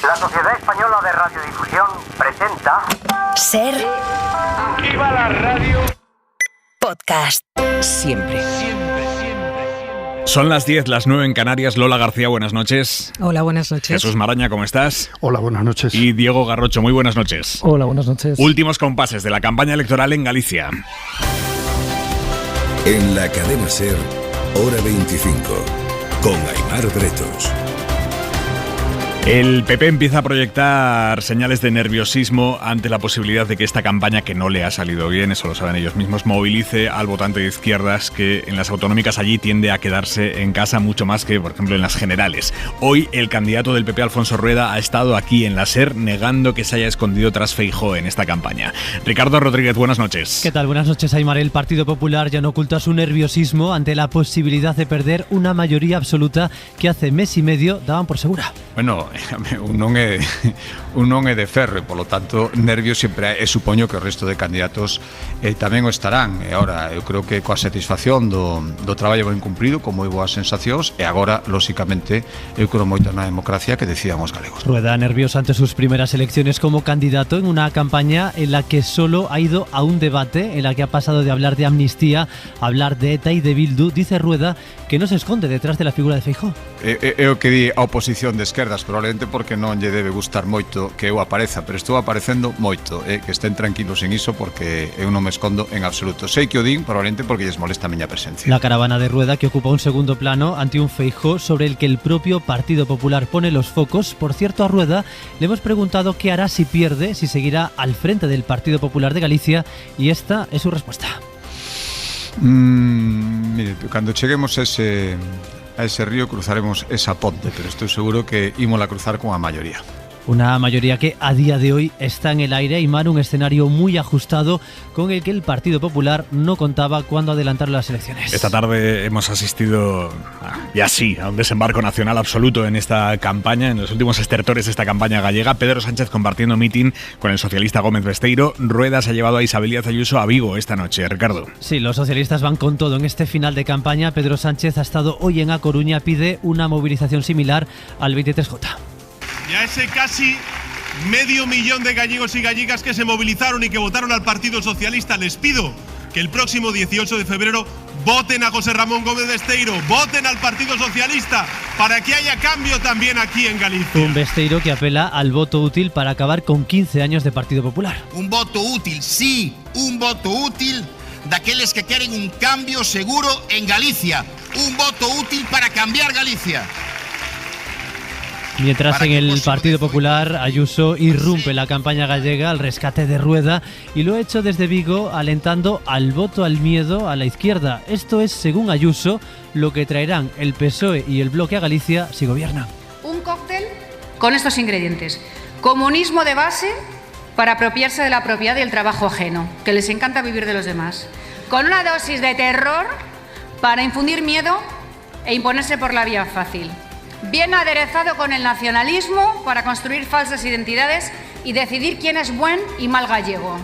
La Sociedad Española de Radiodifusión presenta... Ser... ¡Viva la radio! Podcast. Siempre. Son las 10, las 9 en Canarias. Lola García, buenas noches. Hola, buenas noches. Jesús Maraña, ¿cómo estás? Hola, buenas noches. Y Diego Garrocho, muy buenas noches. Hola, buenas noches. Últimos compases de la campaña electoral en Galicia. En la cadena SER, Hora 25, con Aimar Bretos. El PP empieza a proyectar señales de nerviosismo ante la posibilidad de que esta campaña, que no le ha salido bien, eso lo saben ellos mismos, movilice al votante de izquierdas que en las autonómicas allí tiende a quedarse en casa mucho más que, por ejemplo, en las generales. Hoy el candidato del PP, Alfonso Rueda, ha estado aquí en la SER negando que se haya escondido tras Feijóo en esta campaña. Ricardo Rodríguez, buenas noches. ¿Qué tal? Buenas noches, Aimar. El Partido Popular ya no oculta su nerviosismo ante la posibilidad de perder una mayoría absoluta que hace mes y medio daban por segura. Bueno, un non é de ferro, polo tanto, nervios sempre hai, e supoño que o resto de candidatos tamén o estarán. E agora, eu creo que coa satisfacción do traballo ben cumprido, con moi boas sensacións, e agora, lóxicamente, eu creo moito na democracia que decidan os galegos. Rueda nervioso ante sus primeras elecciones como candidato en una campaña en la que solo ha ido a un debate, en la que ha pasado de hablar de amnistía a hablar de ETA y de Bildu. Dice Rueda que no se esconde detrás de la figura de Feijóo. Eu que di a oposición de esquerdas, probablemente porque non lle debe gustar moito que eu apareza, pero estou aparecendo moito, que estén tranquilos en iso, porque eu non me escondo en absoluto. Sei que o din, probablemente porque lles molesta a miña presencia. La caravana de Rueda, que ocupa un segundo plano ante un Feijóo sobre el que el propio Partido Popular pone los focos. Por cierto, a Rueda le hemos preguntado qué hará si pierde, si seguirá al frente del Partido Popular de Galicia, y esta es su respuesta. Mire, cando cheguemos a ese río cruzaremos esa ponte, pero estoy seguro que ímola cruzar con a mayoría. Una mayoría que a día de hoy está en el aire, y mar un escenario muy ajustado con el que el Partido Popular no contaba cuando adelantaron las elecciones. Esta tarde hemos asistido, ya sí, a un desembarco nacional absoluto en esta campaña, en los últimos estertores de esta campaña gallega. Pedro Sánchez compartiendo mitin con el socialista Gómez Besteiro. Rueda se ha llevado a Isabel Díaz Ayuso a Vigo esta noche. Ricardo. Sí, los socialistas van con todo en este final de campaña. Pedro Sánchez ha estado hoy en A Coruña, pide una movilización similar al 23J. Y a ese casi medio millón de gallegos y gallegas que se movilizaron y que votaron al Partido Socialista, les pido que el próximo 18 de febrero voten a José Ramón Gómez Besteiro, voten al Partido Socialista, para que haya cambio también aquí en Galicia. Un Besteiro que apela al voto útil para acabar con 15 años de Partido Popular. Un voto útil, sí, un voto útil daqueles que queren un cambio seguro en Galicia. Un voto útil para cambiar Galicia. Mientras en el Partido Popular, Ayuso irrumpe la campaña gallega al rescate de Rueda, y lo ha hecho desde Vigo alentando al voto al miedo a la izquierda. Esto es, según Ayuso, lo que traerán el PSOE y el Bloque a Galicia si gobiernan. Un cóctel con estos ingredientes: comunismo de base para apropiarse de la propiedad y el trabajo ajeno, que les encanta vivir de los demás, con una dosis de terror para infundir miedo e imponerse por la vía fácil. Bien aderezado con el nacionalismo para construir falsas identidades y decidir quién es buen y mal gallego.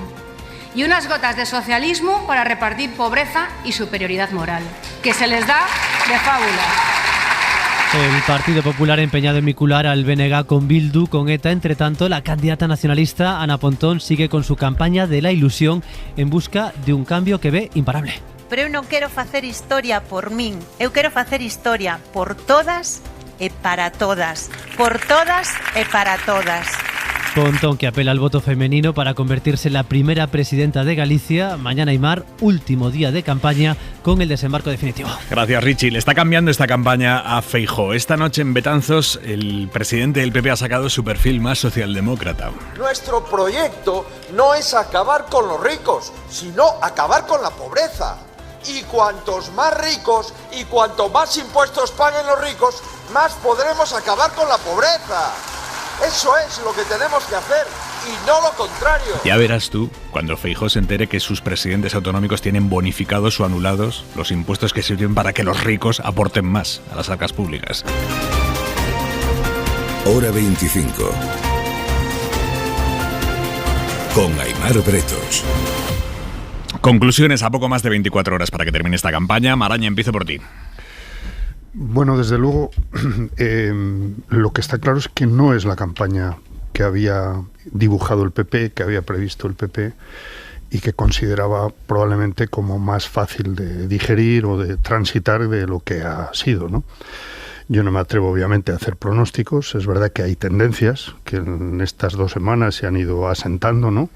Y unas gotas de socialismo para repartir pobreza y superioridad moral, que se les da de fábula. El Partido Popular empeñado en vincular al BNG con Bildu, con ETA. Entre tanto, la candidata nacionalista Ana Pontón sigue con su campaña de la ilusión en busca de un cambio que ve imparable. Pero eu non quero facer historia por min, eu quero facer historia por todas e para todas, por todas e para todas. Pontón, que apela al voto femenino para convertirse en la primera presidenta de Galicia. Mañana, Aimar, último día de campaña con el desembarco definitivo. Gracias, Richie. Le está cambiando esta campaña a Feijóo. Esta noche en Betanzos, el presidente del PP ha sacado su perfil más socialdemócrata. Nuestro proyecto no es acabar con los ricos, sino acabar con la pobreza. Y cuantos más ricos y cuanto más impuestos paguen los ricos, más podremos acabar con la pobreza. Eso es lo que tenemos que hacer y no lo contrario. Ya verás tú, cuando Feijóo se entere que sus presidentes autonómicos tienen bonificados o anulados los impuestos que sirven para que los ricos aporten más a las arcas públicas. Hora 25. Con Aimar Bretos. Conclusiones a poco más de 24 horas para que termine esta campaña. Maraña, empiezo por ti. Bueno, desde luego, lo que está claro es que no es la campaña que había dibujado el PP, que había previsto el PP, y que consideraba probablemente como más fácil de digerir o de transitar de lo que ha sido, ¿no? Yo no me atrevo, obviamente, a hacer pronósticos. Es verdad que hay tendencias que en estas 2 semanas se han ido asentando, ¿no?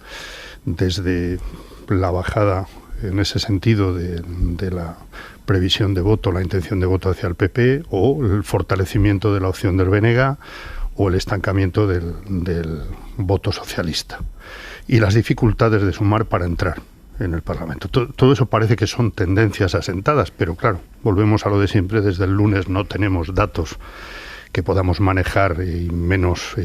Desde la bajada, en ese sentido, de la previsión de voto, la intención de voto hacia el PP, o el fortalecimiento de la opción del BNG, o el estancamiento del voto socialista. Y las dificultades de sumar para entrar en el Parlamento. Todo eso parece que son tendencias asentadas, pero claro, volvemos a lo de siempre. Desde el lunes no tenemos datos que podamos manejar y menos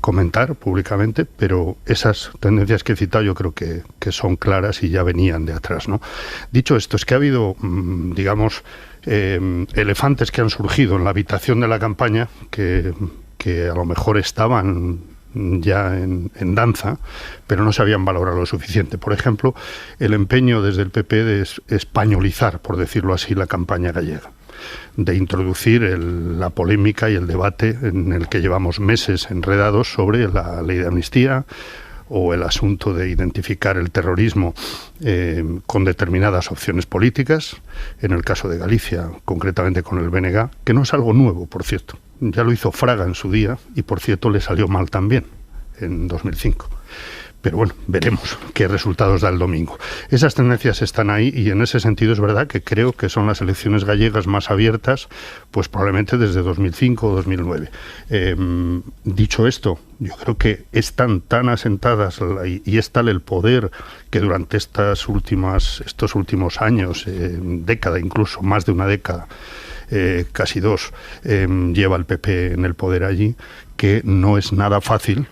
comentar públicamente, pero esas tendencias que he citado yo creo que son claras y ya venían de atrás, ¿no? Dicho esto, es que ha habido, digamos, elefantes que han surgido en la habitación de la campaña que a lo mejor estaban ya en danza, pero no se habían valorado lo suficiente. Por ejemplo, el empeño desde el PP de españolizar, por decirlo así, la campaña gallega, de introducir la polémica y el debate en el que llevamos meses enredados sobre la ley de amnistía o el asunto de identificar el terrorismo con determinadas opciones políticas, en el caso de Galicia, concretamente con el BNG, que no es algo nuevo, por cierto. Ya lo hizo Fraga en su día y, por cierto, le salió mal también en 2005. Pero bueno, veremos qué resultados da el domingo. Esas tendencias están ahí y en ese sentido es verdad que creo que son las elecciones gallegas más abiertas, pues probablemente desde 2005 o 2009. Dicho esto, yo creo que están tan asentadas y es tal el poder que durante estos últimos años, década incluso, más de una década, casi 2, lleva el PP en el poder allí, que no es nada fácil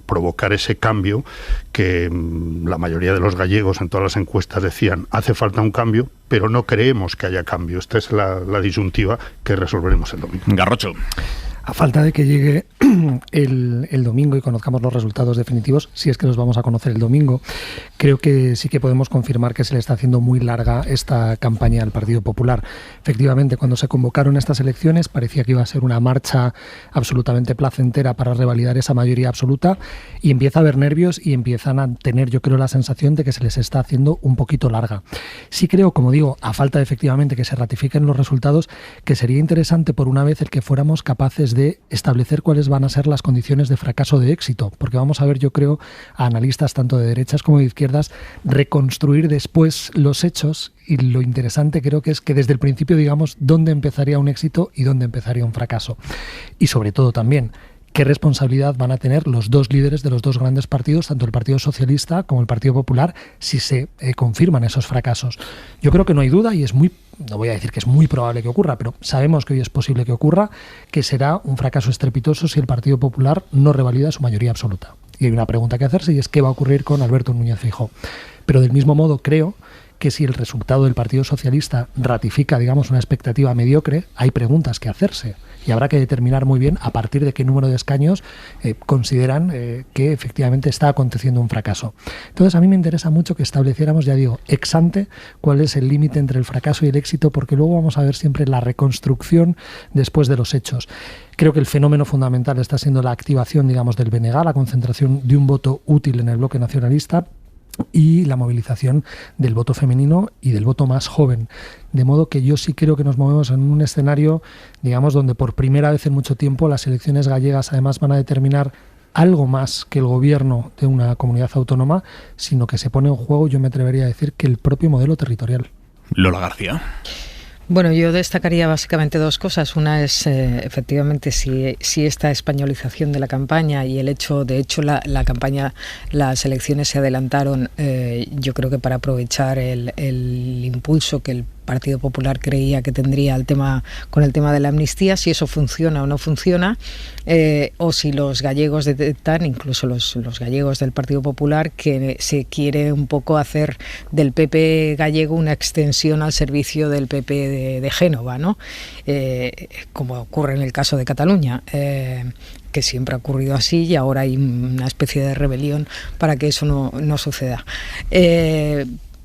provocar ese cambio que la mayoría de los gallegos en todas las encuestas decían: hace falta un cambio, pero no creemos que haya cambio. Esta es la disyuntiva que resolveremos el domingo. Garrocho. A falta de que llegue el domingo y conozcamos los resultados definitivos, si es que los vamos a conocer el domingo, creo que sí que podemos confirmar que se le está haciendo muy larga esta campaña al Partido Popular. Efectivamente, cuando se convocaron estas elecciones parecía que iba a ser una marcha absolutamente placentera para revalidar esa mayoría absoluta, y empieza a haber nervios y empiezan a tener, yo creo, la sensación de que se les está haciendo un poquito larga. Sí creo, como digo, a falta de efectivamente que se ratifiquen los resultados, que sería interesante por una vez el que fuéramos capaces de establecer cuáles van a ser las condiciones de fracaso o de éxito, porque vamos a ver, yo creo, a analistas tanto de derechas como de izquierdas reconstruir después los hechos, y lo interesante creo que es que desde el principio digamos dónde empezaría un éxito y dónde empezaría un fracaso, y sobre todo también qué responsabilidad van a tener los dos líderes de los dos grandes partidos, tanto el Partido Socialista como el Partido Popular, si se confirman esos fracasos. Yo creo que no hay duda, y no voy a decir que es muy probable que ocurra, pero sabemos que hoy es posible que ocurra, que será un fracaso estrepitoso si el Partido Popular no revalida su mayoría absoluta. Y hay una pregunta que hacerse, y es qué va a ocurrir con Alberto Núñez Feijóo. Pero del mismo modo creo que si el resultado del Partido Socialista ratifica, digamos, una expectativa mediocre, hay preguntas que hacerse. Y habrá que determinar muy bien a partir de qué número de escaños consideran que efectivamente está aconteciendo un fracaso. Entonces a mí me interesa mucho que estableciéramos, ya digo, ex ante cuál es el límite entre el fracaso y el éxito, porque luego vamos a ver siempre la reconstrucción después de los hechos. Creo que el fenómeno fundamental está siendo la activación, digamos, del BNG, la concentración de un voto útil en el bloque nacionalista, y la movilización del voto femenino y del voto más joven. De modo que yo sí creo que nos movemos en un escenario, digamos, donde por primera vez en mucho tiempo las elecciones gallegas además van a determinar algo más que el gobierno de una comunidad autónoma, sino que se pone en juego, yo me atrevería a decir, que el propio modelo territorial. Lola García. Bueno, yo destacaría básicamente dos cosas. Una es, efectivamente, si esta españolización de la campaña y el hecho, de hecho, la campaña, las elecciones se adelantaron, yo creo que para aprovechar el impulso que el Partido Popular creía que tendría con el tema de la amnistía, si eso funciona o no funciona, o si los gallegos detectan, incluso los gallegos del Partido Popular, que se quiere un poco hacer del PP gallego una extensión al servicio del PP de Génova, ¿no? Como ocurre en el caso de Cataluña, que siempre ha ocurrido así, y ahora hay una especie de rebelión para que eso no suceda.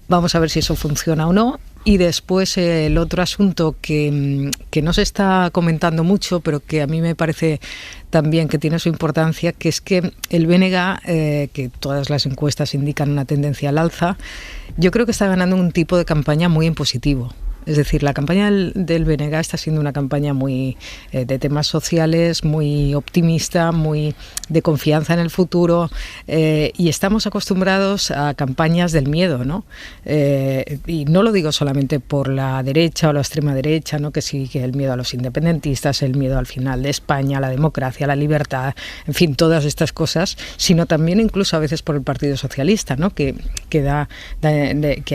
Vamos a ver si eso funciona o no. Y después el otro asunto que no se está comentando mucho, pero que a mí me parece también que tiene su importancia, que es que el BNG, que todas las encuestas indican una tendencia al alza, yo creo que está ganando un tipo de campaña muy impositivo. Es decir, la campaña del BNG está siendo una campaña muy de temas sociales, muy optimista, muy de confianza en el futuro, y estamos acostumbrados a campañas del miedo, ¿no? Y no lo digo solamente por la derecha o la extrema derecha, ¿no? Que sí, que el miedo a los independentistas, el miedo al final de España, la democracia, la libertad, en fin, todas estas cosas, sino también incluso a veces por el Partido Socialista, ¿no? Que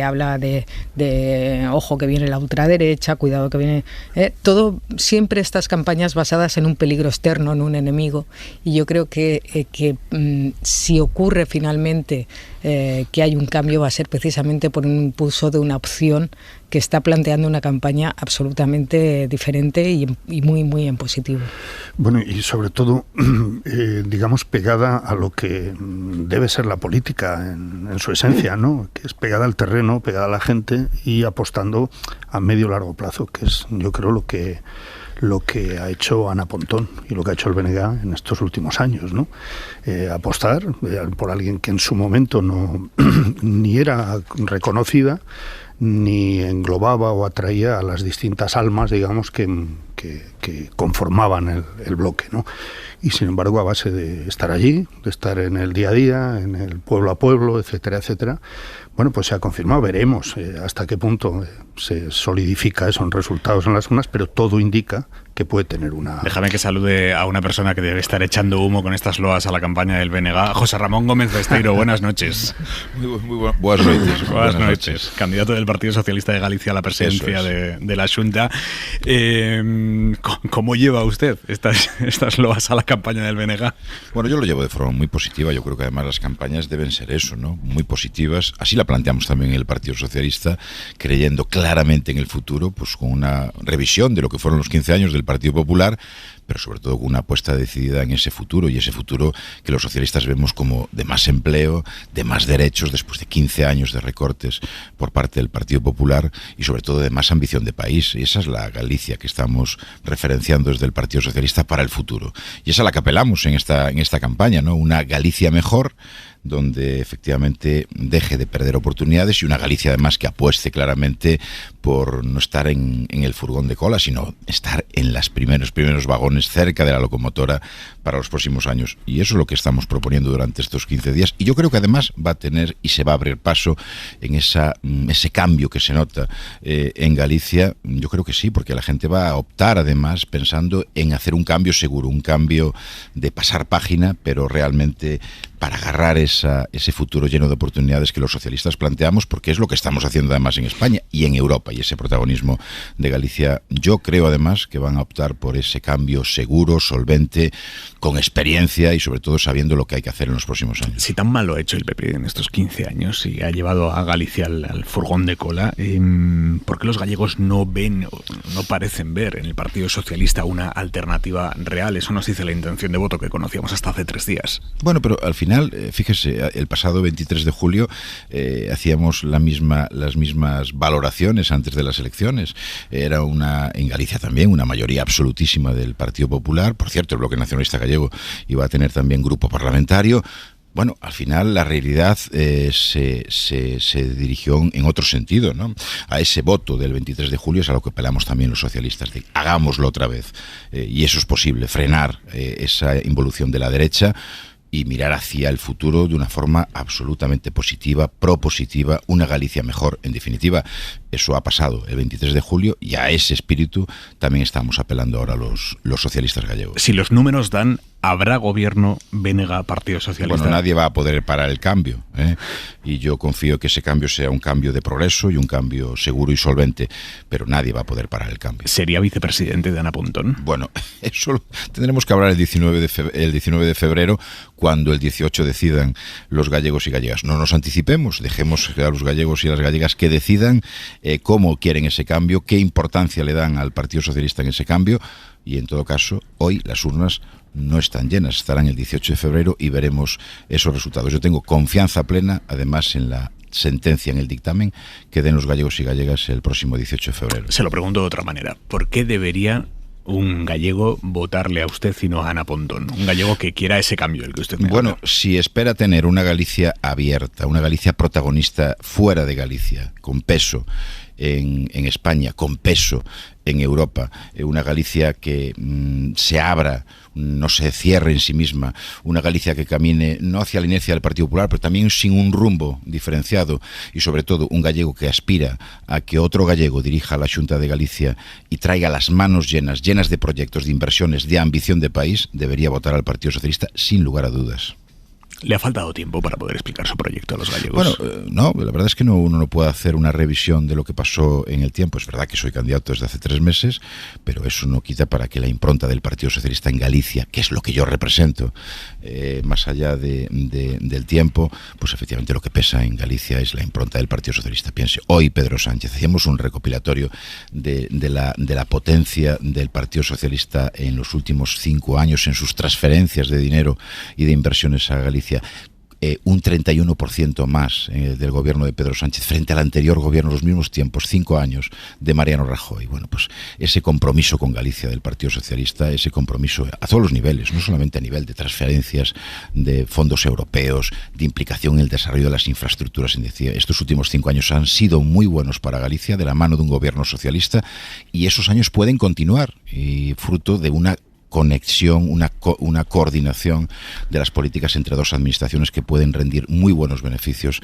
habla de ojo que viene la ultraderecha, cuidado que viene... todo, siempre estas campañas basadas en un peligro externo, en un enemigo, y yo creo que si ocurre finalmente que hay un cambio, va a ser precisamente por un impulso de una opción que está planteando una campaña absolutamente diferente y muy, muy en positivo. Bueno, y sobre todo, digamos, pegada a lo que debe ser la política en su esencia, ¿no? Que es pegada al terreno, pegada a la gente y apostando a medio largo plazo, que es, yo creo, lo que ha hecho Ana Pontón y lo que ha hecho el BNG en estos últimos años, ¿no? Apostar por alguien que en su momento no ni era reconocida, ni englobaba o atraía a las distintas almas, digamos, que conformaban el bloque, ¿no? Y sin embargo, a base de estar allí, de estar en el día a día, en el pueblo a pueblo, etcétera, etcétera, bueno, pues se ha confirmado, veremos hasta qué punto se solidifica eso en resultados en las urnas, pero todo indica que puede tener una... Déjame que salude a una persona que debe estar echando humo con estas loas a la campaña del BNG, José Ramón Gómez Besteiro. Buenas noches. Muy buenas noches. Buenas noches. Candidato del Partido Socialista de Galicia a la presidencia de la Xunta. ¿Cómo lleva usted estas loas a la campaña del BNG? Bueno, yo lo llevo de forma muy positiva. Yo creo que además las campañas deben ser eso, ¿no? Muy positivas. Así la planteamos también en el Partido Socialista, creyendo claramente en el futuro, pues con una revisión de lo que fueron los 15 años del Partido Popular, pero sobre todo con una apuesta decidida en ese futuro, y ese futuro que los socialistas vemos como de más empleo, de más derechos, después de 15 años de recortes por parte del Partido Popular, y sobre todo de más ambición de país. Y esa es la Galicia que estamos referenciando desde el Partido Socialista para el futuro. Y esa es la que apelamos en esta campaña, ¿no? Una Galicia mejor, donde efectivamente deje de perder oportunidades, y una Galicia además que apueste claramente por no estar en el furgón de cola, sino estar en los primeros vagones, cerca de la locomotora para los próximos años. Y eso es lo que estamos proponiendo durante estos 15 días, y yo creo que además va a tener y se va a abrir paso en ese cambio que se nota en Galicia. Yo creo que sí, porque la gente va a optar además pensando en hacer un cambio seguro, un cambio de pasar página, pero realmente para agarrar ese futuro lleno de oportunidades que los socialistas planteamos, porque es lo que estamos haciendo además en España y en Europa, y ese protagonismo de Galicia. Yo creo además que van a optar por ese cambio seguro, solvente, con experiencia y sobre todo sabiendo lo que hay que hacer en los próximos años. Si tan mal lo ha hecho el PP en estos 15 años y ha llevado a Galicia al furgón de cola, ¿por qué los gallegos no ven, no parecen ver en el Partido Socialista una alternativa real? Eso nos dice la intención de voto que conocíamos hasta hace 3 días. Bueno, pero al final, fíjese, el pasado 23 de julio hacíamos las mismas valoraciones antes de las elecciones. Era en Galicia también una mayoría absolutísima del Partido Popular. Por cierto, el Bloque Nacionalista Gallego iba a tener también grupo parlamentario. Bueno, al final la realidad se dirigió en otro sentido, ¿no? A ese voto del 23 de julio es a lo que apelamos también los socialistas, de hagámoslo otra vez. Y eso es posible, frenar esa involución de la derecha y mirar hacia el futuro de una forma absolutamente positiva, propositiva, una Galicia mejor. En definitiva, eso ha pasado el 23 de julio y a ese espíritu también estamos apelando ahora los socialistas gallegos. Si los números dan, ¿habrá gobierno BNG Partido Socialista? Bueno, nadie va a poder parar el cambio, ¿eh? Y yo confío que ese cambio sea un cambio de progreso y un cambio seguro y solvente, pero nadie va a poder parar el cambio. ¿Sería vicepresidente de Ana Pontón? Bueno, eso tendremos que hablar el 19 de febrero, cuando el 18 decidan los gallegos y gallegas. No nos anticipemos, dejemos a los gallegos y las gallegas que decidan cómo quieren ese cambio, qué importancia le dan al Partido Socialista en ese cambio, y en todo caso, hoy las urnas no están llenas, estarán el 18 de febrero y veremos esos resultados. Yo tengo confianza plena, además, en la sentencia en el dictamen que den los gallegos y gallegas el próximo 18 de febrero. Se lo pregunto de otra manera. ¿Por qué debería un gallego votarle a usted y no a Ana Pontón? Un gallego que quiera ese cambio del que usted me habla. Si espera tener una Galicia abierta, una Galicia protagonista fuera de Galicia, con peso en España, con peso en Europa, una Galicia que se abra, no se cierre en sí misma, una Galicia que camine no hacia la inercia del Partido Popular, pero también sin un rumbo diferenciado, y sobre todo un gallego que aspira a que otro gallego dirija la Xunta de Galicia y traiga las manos llenas de proyectos, de inversiones, de ambición de país, debería votar al Partido Socialista sin lugar a dudas. ¿Le ha faltado tiempo para poder explicar su proyecto a los gallegos? Bueno, no, la verdad es que uno no puede hacer una revisión de lo que pasó en el tiempo. Es verdad que soy candidato desde hace 3 meses, pero eso no quita para que la impronta del Partido Socialista en Galicia, que es lo que yo represento, más allá del tiempo, pues efectivamente lo que pesa en Galicia es la impronta del Partido Socialista. Piense, hoy Pedro Sánchez, hacíamos un recopilatorio de la potencia del Partido Socialista en los últimos 5 años, en sus transferencias de dinero y de inversiones a Galicia. Un 31% más del gobierno de Pedro Sánchez frente al anterior gobierno, los mismos tiempos, 5 años de Mariano Rajoy. Bueno, pues ese compromiso con Galicia del Partido Socialista, ese compromiso a todos los niveles, no solamente a nivel de transferencias, de fondos europeos, de implicación en el desarrollo de las infraestructuras. Estos últimos 5 años han sido muy buenos para Galicia, de la mano de un gobierno socialista, y esos años pueden continuar, y fruto de una conexión, una coordinación de las políticas entre 2 administraciones que pueden rendir muy buenos beneficios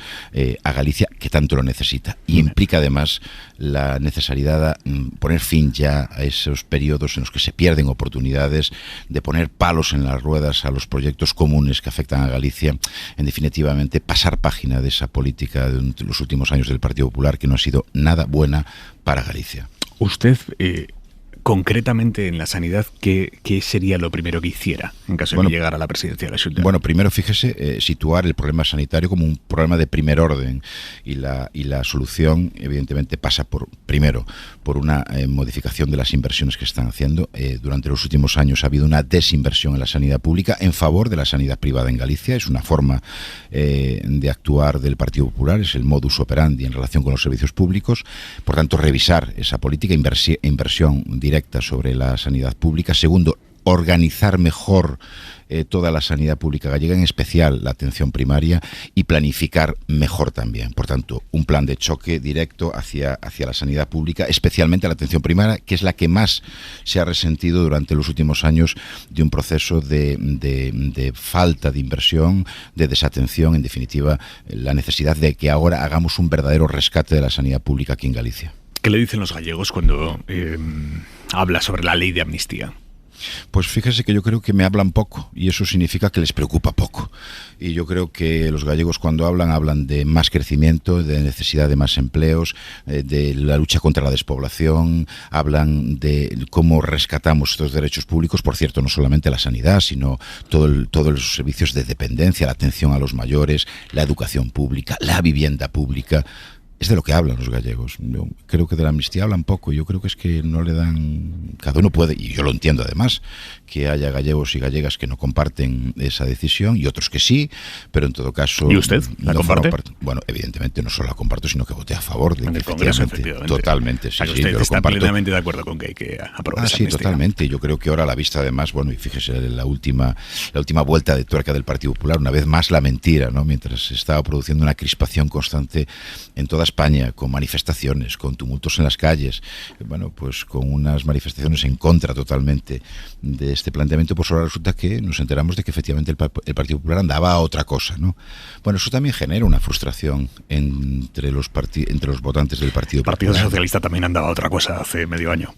a Galicia, que tanto lo necesita. Y implica además la necesidad de poner fin ya a esos periodos en los que se pierden oportunidades, de poner palos en las ruedas a los proyectos comunes que afectan a Galicia. En definitivamente, pasar página de esa política de los últimos años del Partido Popular, que no ha sido nada buena para Galicia. Usted... concretamente en la sanidad, ¿qué sería lo primero que hiciera en caso de que llegara a la presidencia de la Xunta? Bueno, primero fíjese, situar el problema sanitario como un problema de primer orden, y la solución evidentemente pasa primero por una modificación de las inversiones que están haciendo. Durante los últimos años ha habido una desinversión en la sanidad pública en favor de la sanidad privada en Galicia. Es una forma de actuar del Partido Popular, es el modus operandi en relación con los servicios públicos. Por tanto, revisar esa política, inversión directa sobre la sanidad pública. Segundo, organizar mejor toda la sanidad pública gallega, en especial la atención primaria, y planificar mejor también. Por tanto, un plan de choque directo hacia la sanidad pública, especialmente la atención primaria, que es la que más se ha resentido durante los últimos años de un proceso de falta de inversión, de desatención. En definitiva, la necesidad de que ahora hagamos un verdadero rescate de la sanidad pública aquí en Galicia. ¿Qué le dicen los gallegos cuando habla sobre la ley de amnistía? Pues fíjese que yo creo que me hablan poco, y eso significa que les preocupa poco. Y yo creo que los gallegos, cuando hablan de más crecimiento, de necesidad de más empleos, de la lucha contra la despoblación, hablan de cómo rescatamos estos derechos públicos, por cierto, no solamente la sanidad, sino todos los servicios de dependencia, la atención a los mayores, la educación pública, la vivienda pública. Es de lo que hablan los gallegos. Yo creo que de la amnistía hablan poco. Yo creo que es que no le dan... Cada uno puede, y yo lo entiendo además, que haya gallegos y gallegas que no comparten esa decisión y otros que sí, pero en todo caso... ¿Y usted la comparte? Bueno, evidentemente no solo la comparto, sino que voté a favor de en que, el Congreso, efectivamente. Totalmente, sí, usted yo está comparto. Plenamente de acuerdo con que hay que aprobar esa Sí, amnistía. totalmente. Yo creo que ahora, a la vista además, bueno, y fíjese la última vuelta de tuerca del Partido Popular, una vez más la mentira, ¿no? Mientras se estaba produciendo una crispación constante en toda España, con manifestaciones, con tumultos en las calles, bueno, pues con unas manifestaciones en contra totalmente de este planteamiento, pues ahora resulta que nos enteramos de que efectivamente el Partido Popular andaba a otra cosa, ¿no? Bueno, eso también genera una frustración entre los votantes del Partido Popular. El Partido Socialista también andaba a otra cosa hace medio año.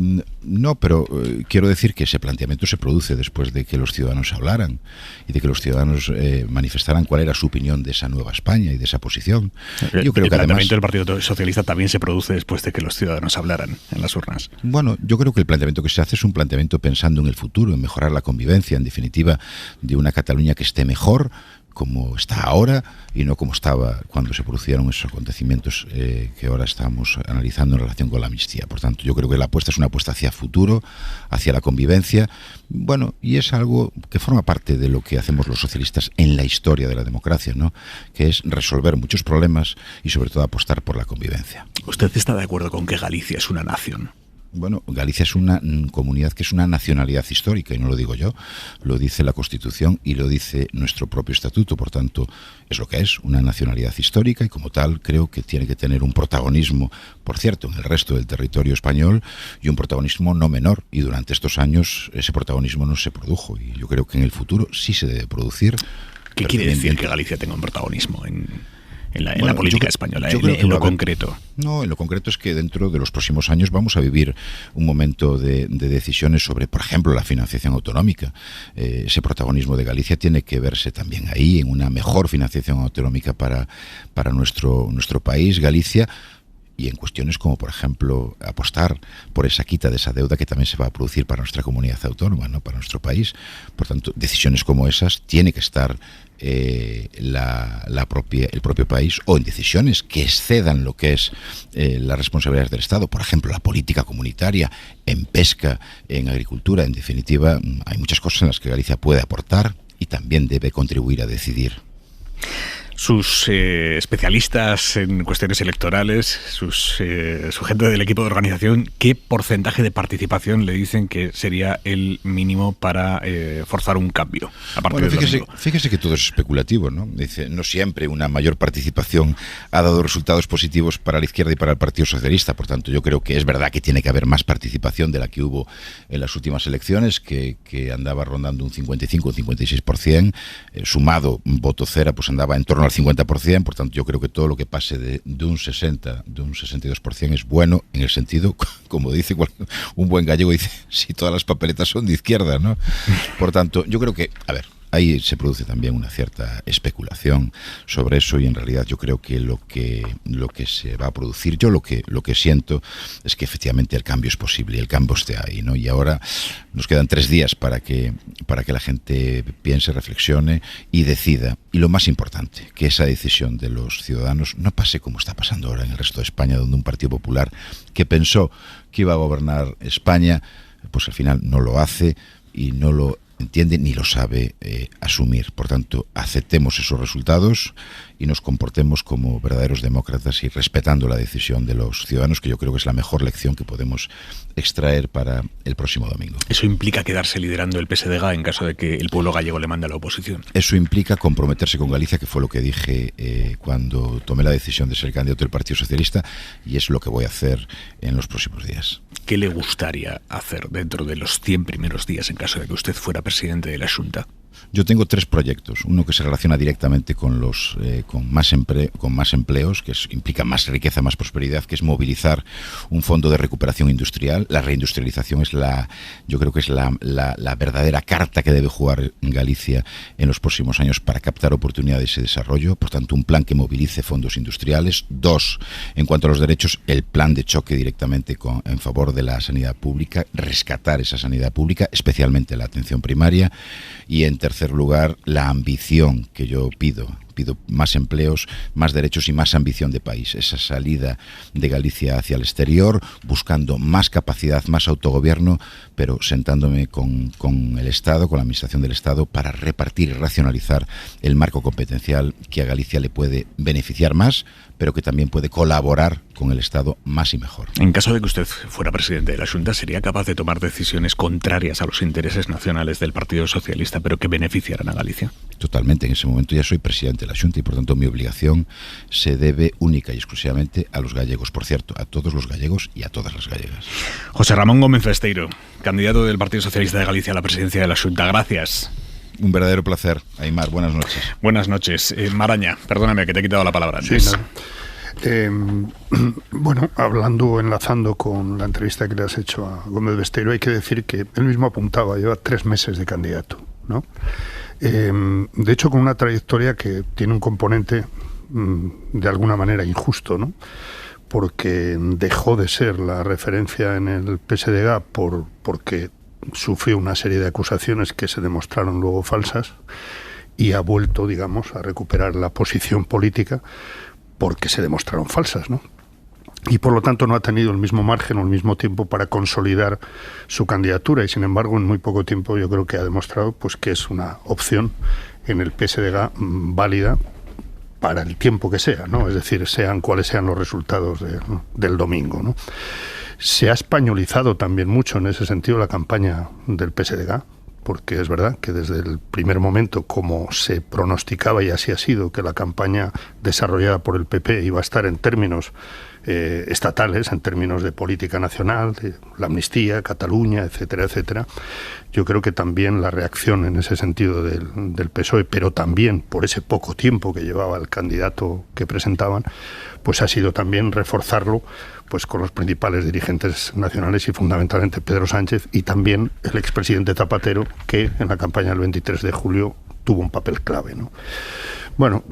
No, pero quiero decir que ese planteamiento se produce después de que los ciudadanos hablaran y de que los ciudadanos manifestaran cuál era su opinión de esa nueva España y de esa posición. Yo creo que el planteamiento además, del Partido Socialista también se produce después de que los ciudadanos hablaran en las urnas. Bueno, yo creo que el planteamiento que se hace es un planteamiento pensando en el futuro, en mejorar la convivencia, en definitiva, de una Cataluña que esté mejor, como está ahora y no como estaba cuando se produjeron esos acontecimientos que ahora estamos analizando en relación con la amnistía. Por tanto, yo creo que la apuesta es una apuesta hacia futuro, hacia la convivencia, bueno, y es algo que forma parte de lo que hacemos los socialistas en la historia de la democracia, ¿no? Que es resolver muchos problemas y sobre todo apostar por la convivencia. ¿Usted está de acuerdo con que Galicia es una nación? Bueno, Galicia es una comunidad que es una nacionalidad histórica, y no lo digo yo, lo dice la Constitución y lo dice nuestro propio estatuto. Por tanto, es lo que es, una nacionalidad histórica, y como tal creo que tiene que tener un protagonismo, por cierto, en el resto del territorio español, y un protagonismo no menor, y durante estos años ese protagonismo no se produjo, y yo creo que en el futuro sí se debe producir. ¿Qué quiere decir que Galicia tenga un protagonismo en la política española, en lo concreto? No, en lo concreto es que dentro de los próximos años vamos a vivir un momento de decisiones sobre, por ejemplo, la financiación autonómica. Ese protagonismo de Galicia tiene que verse también ahí, en una mejor financiación autonómica para nuestro país, Galicia, y en cuestiones como, por ejemplo, apostar por esa quita de esa deuda que también se va a producir para nuestra comunidad autónoma, ¿no? Para nuestro país. Por tanto, decisiones como esas tiene que estar el propio país, o en decisiones que excedan lo que es las responsabilidades del Estado, por ejemplo, la política comunitaria en pesca, en agricultura. En definitiva, hay muchas cosas en las que Galicia puede aportar y también debe contribuir a decidir. Sus especialistas en cuestiones electorales, su gente del equipo de organización, ¿qué porcentaje de participación le dicen que sería el mínimo para forzar un cambio? Bueno, fíjese que todo es especulativo, ¿no? Dice, no siempre una mayor participación ha dado resultados positivos para la izquierda y para el Partido Socialista. Por tanto, yo creo que es verdad que tiene que haber más participación de la que hubo en las últimas elecciones, que andaba rondando un 55 o 56%, sumado voto cera, pues andaba en torno al 50%, por tanto yo creo que todo lo que pase de un 60, de un 62% es bueno, en el sentido, como dice un buen gallego, dice, si todas las papeletas son de izquierda, ¿no? Por tanto, yo creo que, a ver, ahí se produce también una cierta especulación sobre eso, y en realidad yo creo que lo que se va a producir, yo lo que siento es que efectivamente el cambio es posible y el cambio esté ahí, ¿no? Y ahora nos quedan 3 días para que la gente piense, reflexione y decida. Y lo más importante, que esa decisión de los ciudadanos no pase como está pasando ahora en el resto de España, donde un Partido Popular que pensó que iba a gobernar España, pues al final no lo hace y no lo entiende ni lo sabe asumir. Por tanto, aceptemos esos resultados y nos comportemos como verdaderos demócratas y respetando la decisión de los ciudadanos, que yo creo que es la mejor lección que podemos extraer para el próximo domingo. ¿Eso implica quedarse liderando el PSDG en caso de que el pueblo gallego le mande a la oposición? Eso implica comprometerse con Galicia, que fue lo que dije cuando tomé la decisión de ser candidato del Partido Socialista, y es lo que voy a hacer en los próximos días. ¿Qué le gustaría hacer dentro de los 100 primeros días en caso de que usted fuera presidente de la Xunta? Yo tengo 3 proyectos. Uno que se relaciona directamente con más empleos, que implica más riqueza, más prosperidad, que es movilizar un fondo de recuperación industrial. La reindustrialización yo creo que es la verdadera carta que debe jugar en Galicia en los próximos años para captar oportunidades y desarrollo. Por tanto, un plan que movilice fondos industriales. 2, en cuanto a los derechos, el plan de choque directamente en favor de la sanidad pública, rescatar esa sanidad pública, especialmente la atención primaria. Y en tercer lugar, la ambición que yo pido más empleos, más derechos y más ambición de país. Esa salida de Galicia hacia el exterior, buscando más capacidad, más autogobierno, pero sentándome con el Estado, con la Administración del Estado, para repartir y racionalizar el marco competencial que a Galicia le puede beneficiar más, pero que también puede colaborar con el Estado más y mejor. En caso de que usted fuera presidente de la Xunta, ¿sería capaz de tomar decisiones contrarias a los intereses nacionales del Partido Socialista, pero que beneficiaran a Galicia? Totalmente. En ese momento ya soy presidente de la Xunta y, por tanto, mi obligación se debe única y exclusivamente a los gallegos. Por cierto, a todos los gallegos y a todas las gallegas. José Ramón Gómez Besteiro, candidato del Partido Socialista de Galicia a la presidencia de la Xunta. Gracias. Un verdadero placer, Aimar. Buenas noches. Buenas noches. Maraña, perdóname que te he quitado la palabra antes. Sí, bueno, enlazando con la entrevista que le has hecho a Gómez Besteiro, hay que decir que él mismo apuntaba, lleva 3 meses de candidato, ¿no? De hecho, con una trayectoria que tiene un componente de alguna manera injusto, ¿no? Porque dejó de ser la referencia en el PSDG porque sufrió una serie de acusaciones que se demostraron luego falsas, y ha vuelto, digamos, a recuperar la posición política porque se demostraron falsas, ¿no? Y por lo tanto no ha tenido el mismo margen o el mismo tiempo para consolidar su candidatura, y sin embargo en muy poco tiempo yo creo que ha demostrado pues que es una opción en el PSDG válida para el tiempo que sea, ¿no? Es decir, sean cuales sean los resultados del domingo, ¿no? Se ha españolizado también mucho en ese sentido la campaña del PSDG, porque es verdad que desde el primer momento, como se pronosticaba y así ha sido, que la campaña desarrollada por el PP iba a estar en términos estatales, en términos de política nacional, de la amnistía, Cataluña, etcétera, etcétera. Yo creo que también la reacción en ese sentido del PSOE, pero también por ese poco tiempo que llevaba el candidato que presentaban, pues ha sido también reforzarlo pues con los principales dirigentes nacionales y fundamentalmente Pedro Sánchez y también el expresidente Zapatero, que en la campaña del 23 de julio tuvo un papel clave, ¿no? Bueno,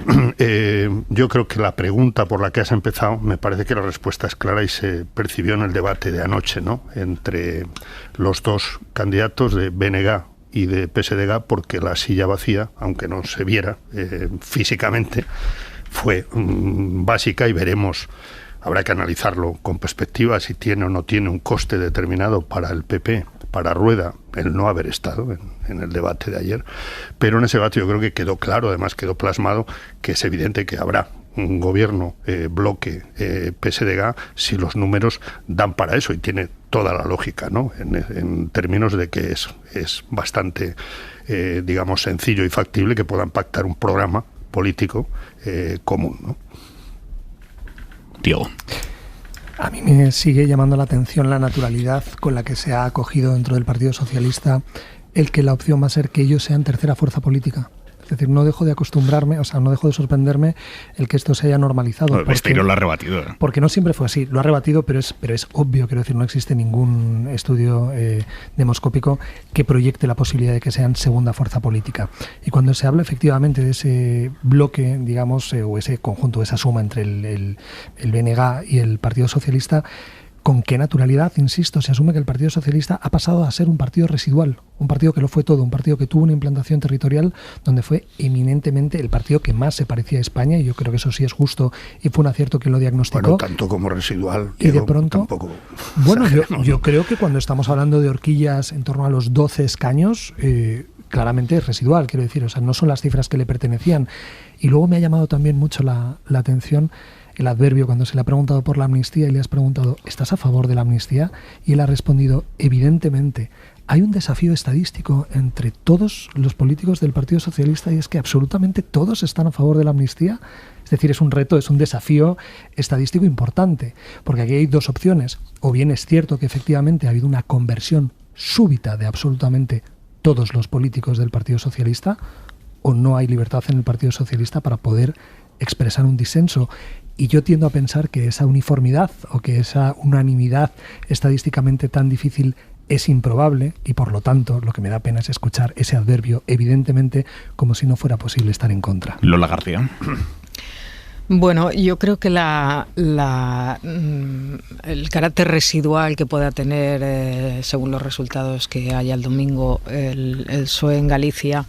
yo creo que la pregunta por la que has empezado, me parece que la respuesta es clara y se percibió en el debate de anoche, ¿no? Entre los dos candidatos de BNG y de PSDG, porque la silla vacía, aunque no se viera físicamente, fue básica y veremos. Habrá que analizarlo con perspectiva si tiene o no tiene un coste determinado para el PP, para Rueda, el no haber estado en el debate de ayer. Pero en ese debate yo creo que quedó claro, además quedó plasmado, que es evidente que habrá un gobierno bloque PSDG si los números dan para eso, y tiene toda la lógica, ¿no? En términos de que es bastante, digamos, sencillo y factible que puedan pactar un programa político común, ¿no? Diego. A mí me sigue llamando la atención la naturalidad con la que se ha acogido dentro del Partido Socialista el que la opción va a ser que ellos sean tercera fuerza política. Es decir, no dejo de acostumbrarme, o sea, no dejo de sorprenderme el que esto se haya normalizado. Besteiro lo ha rebatido. Porque no siempre fue así. Lo ha rebatido, pero es obvio, quiero decir, no existe ningún estudio demoscópico que proyecte la posibilidad de que sean segunda fuerza política. Y cuando se habla efectivamente de ese bloque, digamos, o ese conjunto, esa suma entre el BNG y el Partido Socialista, ¿con qué naturalidad, insisto, se asume que el Partido Socialista ha pasado a ser un partido residual, un partido que lo fue todo, un partido que tuvo una implantación territorial donde fue eminentemente el partido que más se parecía a España, y yo creo que eso sí es justo y fue un acierto quien lo diagnosticó. Bueno, tanto como residual. Y de pronto, tampoco. Bueno, yo creo que cuando estamos hablando de horquillas en torno a los 12 escaños, claramente es residual, quiero decir, o sea, no son las cifras que le pertenecían. Y luego me ha llamado también mucho la atención el adverbio cuando se le ha preguntado por la amnistía y le has preguntado, ¿estás a favor de la amnistía? Y él ha respondido, evidentemente. Hay un desafío estadístico entre todos los políticos del Partido Socialista, y es que absolutamente todos están a favor de la amnistía. Es decir, es un reto, es un desafío estadístico importante, porque aquí hay dos opciones. O bien es cierto que efectivamente ha habido una conversión súbita de absolutamente todos los políticos del Partido Socialista, o no hay libertad en el Partido Socialista para poder expresar un disenso. Y yo tiendo a pensar que esa uniformidad o que esa unanimidad estadísticamente tan difícil es improbable, y por lo tanto lo que me da pena es escuchar ese adverbio evidentemente como si no fuera posible estar en contra. Lola García. Bueno, yo creo que el carácter residual que pueda tener, según los resultados que haya el domingo, el PSOE en Galicia,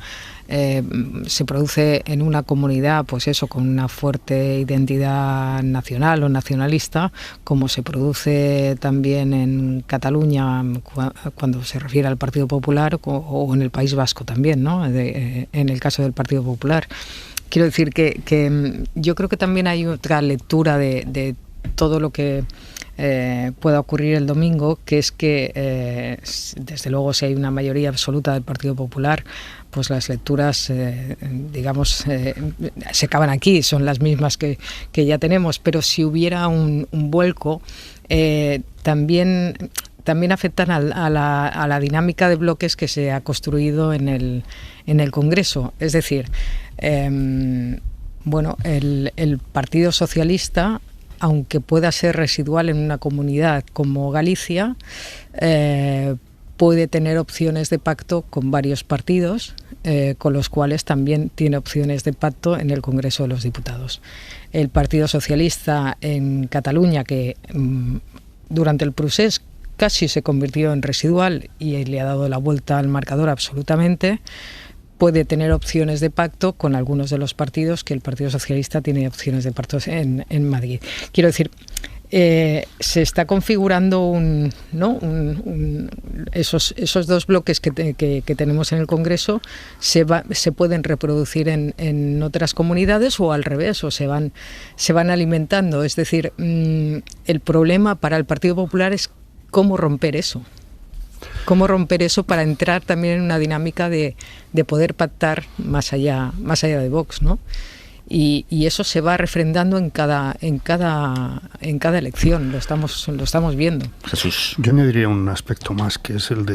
se produce en una comunidad, pues eso, con una fuerte identidad nacional o nacionalista, como se produce también en Cataluña cuando se refiere al Partido Popular, o en el País Vasco también, ¿no? En el caso del Partido Popular. Quiero decir que yo creo que también hay otra lectura de todo lo que pueda ocurrir el domingo, que es que desde luego si hay una mayoría absoluta del Partido Popular, pues las lecturas digamos se acaban aquí, son las mismas que ya tenemos, pero si hubiera un vuelco también afectan a la dinámica de bloques que se ha construido en el Congreso. Es decir, bueno, el Partido Socialista, aunque pueda ser residual en una comunidad como Galicia, puede tener opciones de pacto con varios partidos, con los cuales también tiene opciones de pacto en el Congreso de los Diputados. El Partido Socialista en Cataluña, que durante el procés casi se convirtió en residual y le ha dado la vuelta al marcador absolutamente, puede tener opciones de pacto con algunos de los partidos, que el Partido Socialista tiene opciones de pacto en Madrid. Quiero decir, se está configurando esos dos bloques que tenemos en el Congreso se pueden reproducir en otras comunidades, o al revés, o se van alimentando. Es decir, el problema para el Partido Popular es cómo romper eso. Cómo romper eso para entrar también en una dinámica de poder pactar más allá de Vox, ¿no? Y eso se va refrendando en cada elección, lo estamos viendo. Jesús. Yo añadiría un aspecto más, que es el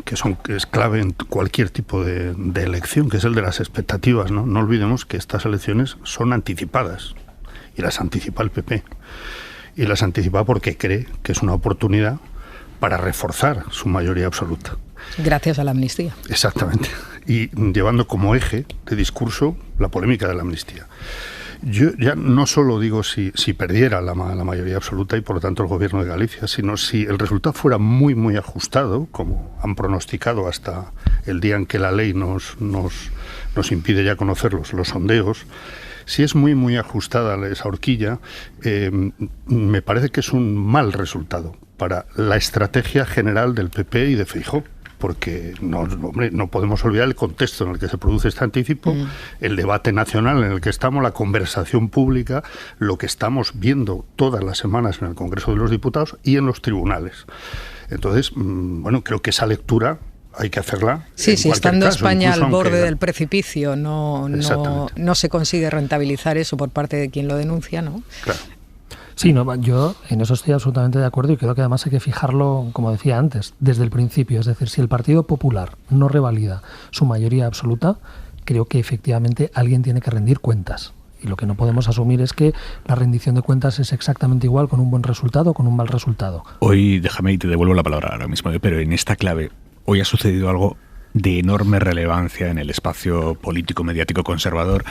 que es clave en cualquier tipo de elección, que es el de las expectativas, ¿no? No olvidemos que estas elecciones son anticipadas, y las anticipa el PP. Y las anticipa porque cree que es una oportunidad para reforzar su mayoría absoluta. Gracias a la amnistía. Exactamente. Y llevando como eje de discurso la polémica de la amnistía. Yo ya no solo digo si perdiera la mayoría absoluta y por lo tanto el gobierno de Galicia, sino si el resultado fuera muy, muy ajustado, como han pronosticado hasta el día en que la ley nos impide ya conocer los sondeos. Si es muy, muy ajustada esa horquilla, me parece que es un mal resultado para la estrategia general del PP y de Feijóo, porque no podemos olvidar el contexto en el que se produce este anticipo, el debate nacional en el que estamos, la conversación pública, lo que estamos viendo todas las semanas en el Congreso de los Diputados y en los tribunales. Entonces, creo que esa lectura hay que hacerla. Sí, estando España al borde del precipicio, no se consigue rentabilizar eso por parte de quien lo denuncia, ¿no? Claro. Sí, yo en eso estoy absolutamente de acuerdo, y creo que además hay que fijarlo, como decía antes, desde el principio. Es decir, si el Partido Popular no revalida su mayoría absoluta, creo que efectivamente alguien tiene que rendir cuentas. Y lo que no podemos asumir es que la rendición de cuentas es exactamente igual con un buen resultado o con un mal resultado. Hoy, déjame y te devuelvo la palabra ahora mismo, pero en esta clave, hoy ha sucedido algo de enorme relevancia en el espacio político mediático conservador,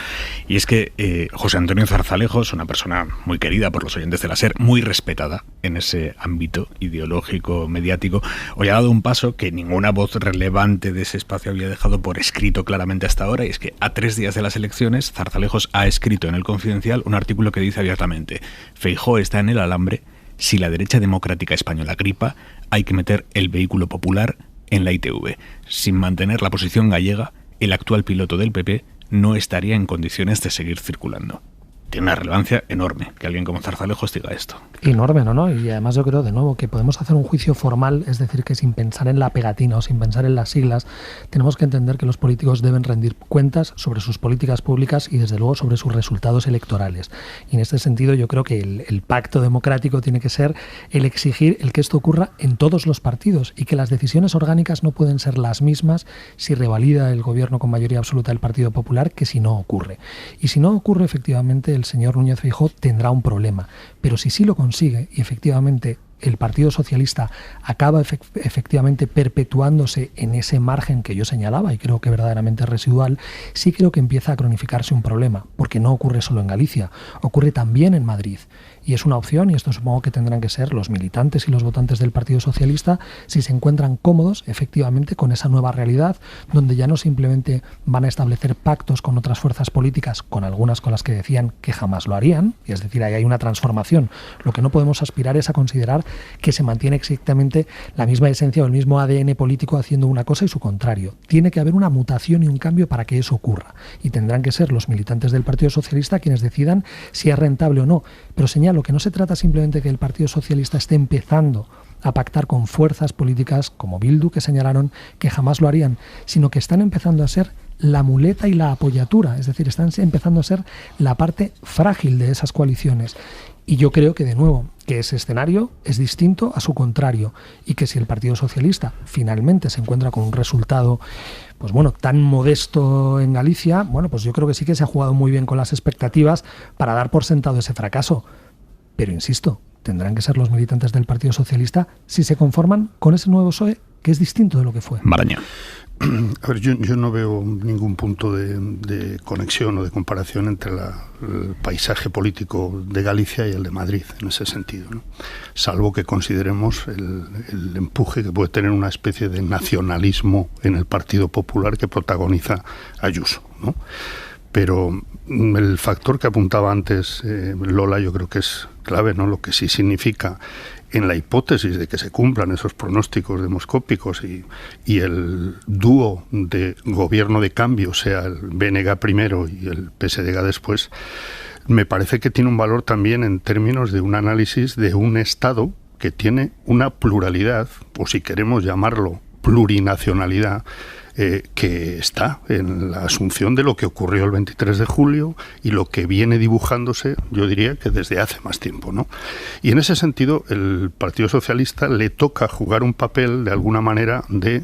y es que José Antonio Zarzalejos, una persona muy querida por los oyentes de la SER, muy respetada en ese ámbito ideológico mediático, hoy ha dado un paso que ninguna voz relevante de ese espacio había dejado por escrito claramente hasta ahora, y es que a 3 días de las elecciones Zarzalejos ha escrito en El Confidencial un artículo que dice abiertamente: Feijóo está en el alambre, si la derecha democrática española gripa, hay que meter el vehículo popular en la ITV. Sin mantener la posición gallega, el actual piloto del PP no estaría en condiciones de seguir circulando. Tiene una relevancia enorme que alguien como Zarzalejos diga esto. Enorme, ¿no? Y además yo creo, de nuevo, que podemos hacer un juicio formal, es decir, que sin pensar en la pegatina o sin pensar en las siglas, tenemos que entender que los políticos deben rendir cuentas sobre sus políticas públicas y, desde luego, sobre sus resultados electorales. Y en este sentido yo creo que el pacto democrático tiene que ser el exigir el que esto ocurra en todos los partidos, y que las decisiones orgánicas no pueden ser las mismas si revalida el gobierno con mayoría absoluta del Partido Popular que si no ocurre. Y si no ocurre, efectivamente, el señor Núñez Feijóo tendrá un problema. Pero si sí lo consigue y efectivamente el Partido Socialista acaba efectivamente perpetuándose en ese margen que yo señalaba, y creo que verdaderamente es residual, sí creo que empieza a cronificarse un problema, porque no ocurre solo en Galicia, ocurre también en Madrid. Y es una opción, y esto supongo que tendrán que ser los militantes y los votantes del Partido Socialista, si se encuentran cómodos efectivamente con esa nueva realidad, donde ya no simplemente van a establecer pactos con otras fuerzas políticas, con algunas con las que decían que jamás lo harían, y es decir, ahí hay una transformación. Lo que no podemos aspirar es a considerar que se mantiene exactamente la misma esencia o el mismo ADN político haciendo una cosa y su contrario. Tiene que haber una mutación y un cambio para que eso ocurra, y tendrán que ser los militantes del Partido Socialista quienes decidan si es rentable o no. Pero señalo que no se trata simplemente de que el Partido Socialista esté empezando a pactar con fuerzas políticas como Bildu, que señalaron que jamás lo harían, sino que están empezando a ser la muleta y la apoyatura, es decir, están empezando a ser la parte frágil de esas coaliciones. Y yo creo que, de nuevo, que ese escenario es distinto a su contrario, y que si el Partido Socialista finalmente se encuentra con un resultado tan modesto en Galicia, pues yo creo que sí que se ha jugado muy bien con las expectativas para dar por sentado ese fracaso. Pero insisto, tendrán que ser los militantes del Partido Socialista si se conforman con ese nuevo PSOE, que es distinto de lo que fue. Maraña. A ver, yo no veo ningún punto de conexión o de comparación entre el paisaje político de Galicia y el de Madrid, en ese sentido, ¿no? Salvo que consideremos el empuje que puede tener una especie de nacionalismo en el Partido Popular que protagoniza Ayuso, ¿no? Pero el factor que apuntaba antes Lola yo creo que es clave, ¿no? Lo que sí significa, en la hipótesis de que se cumplan esos pronósticos demoscópicos y el dúo de gobierno de cambio sea el BNG primero y el PSDG después, me parece que tiene un valor también en términos de un análisis de un Estado que tiene una pluralidad, o si queremos llamarlo plurinacionalidad, que está en la asunción de lo que ocurrió el 23 de julio y lo que viene dibujándose, yo diría que desde hace más tiempo, ¿no? Y en ese sentido, el Partido Socialista le toca jugar un papel, de alguna manera, de,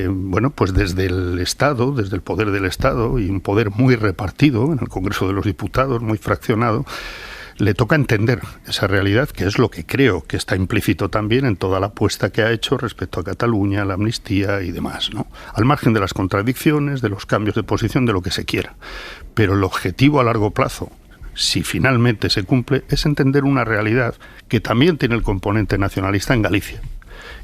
bueno, pues desde el Estado, desde el poder del Estado, y un poder muy repartido en el Congreso de los Diputados, muy fraccionado, le toca entender esa realidad, que es lo que creo que está implícito también en toda la apuesta que ha hecho respecto a Cataluña, la amnistía y demás, ¿no? Al margen de las contradicciones, de los cambios de posición, de lo que se quiera. Pero el objetivo a largo plazo, si finalmente se cumple, es entender una realidad que también tiene el componente nacionalista en Galicia.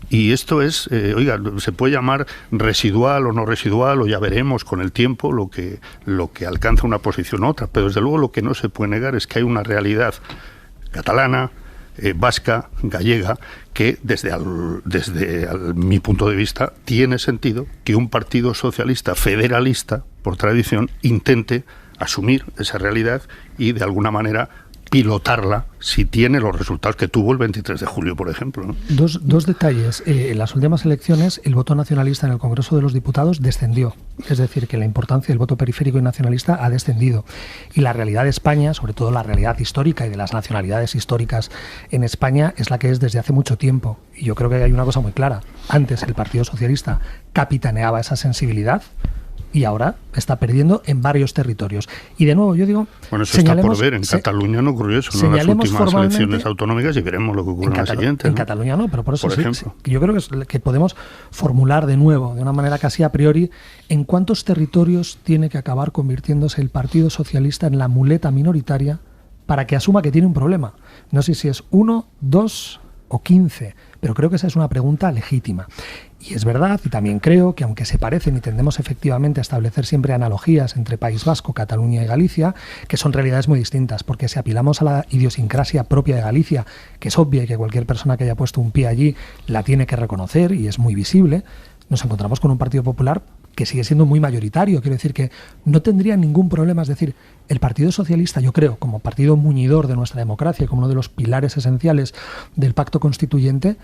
Y esto es, oiga, se puede llamar residual o no residual, o ya veremos con el tiempo lo que alcanza una posición u otra, pero desde luego lo que no se puede negar es que hay una realidad catalana, vasca, gallega, que desde mi punto de vista tiene sentido que un partido socialista federalista, por tradición, intente asumir esa realidad y de alguna manera pilotarla si tiene los resultados que tuvo el 23 de julio, por ejemplo, ¿no? Dos detalles. En las últimas elecciones, el voto nacionalista en el Congreso de los Diputados descendió. Es decir, que la importancia del voto periférico y nacionalista ha descendido. Y la realidad de España, sobre todo la realidad histórica y de las nacionalidades históricas en España, es la que es desde hace mucho tiempo. Y yo creo que hay una cosa muy clara. Antes el Partido Socialista capitaneaba esa sensibilidad, y ahora está perdiendo en varios territorios. Y de nuevo, yo digo... Bueno, eso está por ver. En Cataluña no ocurrió eso, ¿no? En las últimas elecciones autonómicas, y veremos lo que ocurre en la siguiente, ¿no? En Cataluña no, pero por eso yo creo que podemos formular de nuevo, de una manera casi a priori, en cuántos territorios tiene que acabar convirtiéndose el Partido Socialista en la muleta minoritaria para que asuma que tiene un problema. No sé si es 1, 2 o 15, pero creo que esa es una pregunta legítima. Y es verdad, y también creo que aunque se parecen y tendemos efectivamente a establecer siempre analogías entre País Vasco, Cataluña y Galicia, que son realidades muy distintas, porque si apelamos a la idiosincrasia propia de Galicia, que es obvia y que cualquier persona que haya puesto un pie allí la tiene que reconocer y es muy visible, nos encontramos con un Partido Popular que sigue siendo muy mayoritario. Quiero decir que no tendría ningún problema. Es decir, el Partido Socialista, yo creo, como partido muñidor de nuestra democracia y como uno de los pilares esenciales del pacto constituyente,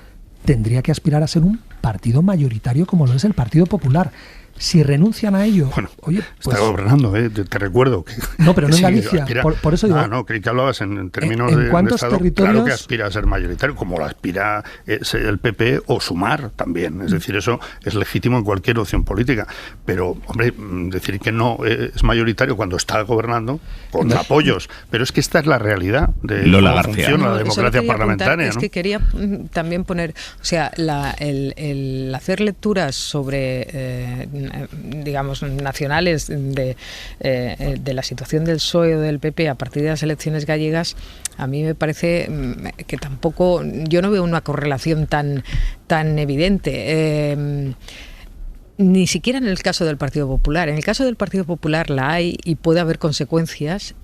tendría que aspirar a ser un partido mayoritario como lo es el Partido Popular. Si renuncian a ello... Bueno, oye, pues, está gobernando, te recuerdo que... No, pero no en Galicia, por eso digo... Ah, no, creí que hablabas en términos de Estado. Claro que aspira a ser mayoritario, como lo aspira el PP o Sumar también. Es decir, eso es legítimo en cualquier opción política. Pero, hombre, decir que no es mayoritario cuando está gobernando, con apoyos. Pero es que esta es la realidad de Lola cómo García. funciona la democracia parlamentaria, Es ¿no? que quería también poner... O sea, el hacer lecturas sobre... digamos, nacionales de la situación del PSOE o del PP a partir de las elecciones gallegas, a mí me parece que tampoco, yo no veo una correlación tan evidente. Ni siquiera en el caso del Partido Popular. En el caso del Partido Popular la hay y puede haber consecuencias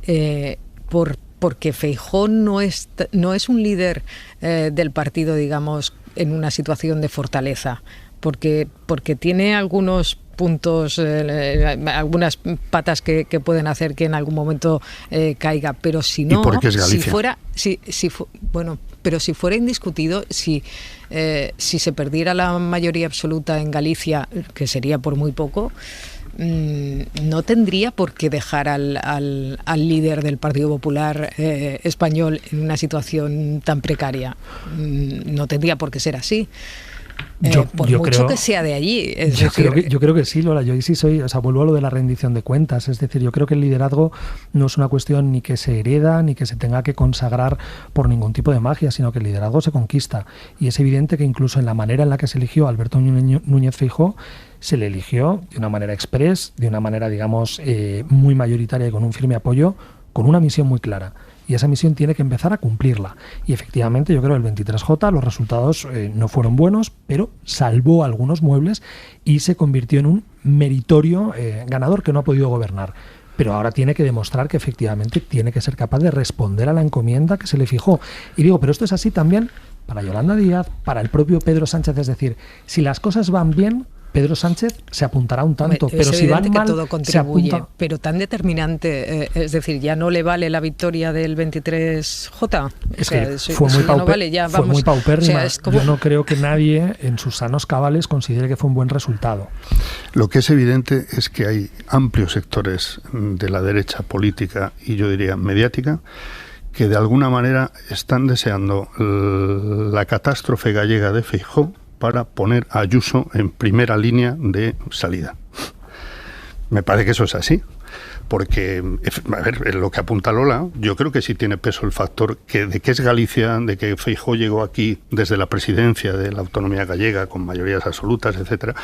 porque Feijóo no es un líder del partido, digamos, en una situación de fortaleza, porque tiene algunos puntos, algunas patas que pueden hacer que en algún momento caiga, pero si no, pero si fuera indiscutido, si se perdiera la mayoría absoluta en Galicia, que sería por muy poco, no tendría por qué dejar al líder del Partido Popular español en una situación tan precaria. No tendría por qué ser así. por mucho que sea de allí. Yo creo que sí, Lola. Yo sí soy, o sea, vuelvo a lo de la rendición de cuentas. Es decir, yo creo que el liderazgo no es una cuestión ni que se hereda ni que se tenga que consagrar por ningún tipo de magia, sino que el liderazgo se conquista. Y es evidente que incluso en la manera en la que se eligió a Alberto Núñez Feijóo, se le eligió de una manera express, de una manera, digamos, muy mayoritaria y con un firme apoyo, con una misión muy clara. Y esa misión tiene que empezar a cumplirla. Y efectivamente, yo creo que el 23J, los resultados no fueron buenos, pero salvó algunos muebles y se convirtió en un meritorio ganador que no ha podido gobernar. Pero ahora tiene que demostrar que efectivamente tiene que ser capaz de responder a la encomienda que se le fijó. Y digo, pero esto es así también para Yolanda Díaz, para el propio Pedro Sánchez. Es decir, si las cosas van bien, Pedro Sánchez se apuntará un tanto, pero si van mal, todo contribuye, se apunta. Pero tan determinante, es decir, ya no le vale la victoria del 23J. Es que fue muy paupérrima. O sea, yo no creo que nadie en sus sanos cabales considere que fue un buen resultado. Lo que es evidente es que hay amplios sectores de la derecha política y yo diría mediática que de alguna manera están deseando la catástrofe gallega de Feijóo para poner a Ayuso en primera línea de salida. Me parece que eso es así, porque, a ver, lo que apunta Lola, yo creo que sí tiene peso el factor de que es Galicia, de que Feijóo llegó aquí desde la presidencia de la autonomía gallega con mayorías absolutas, etcétera.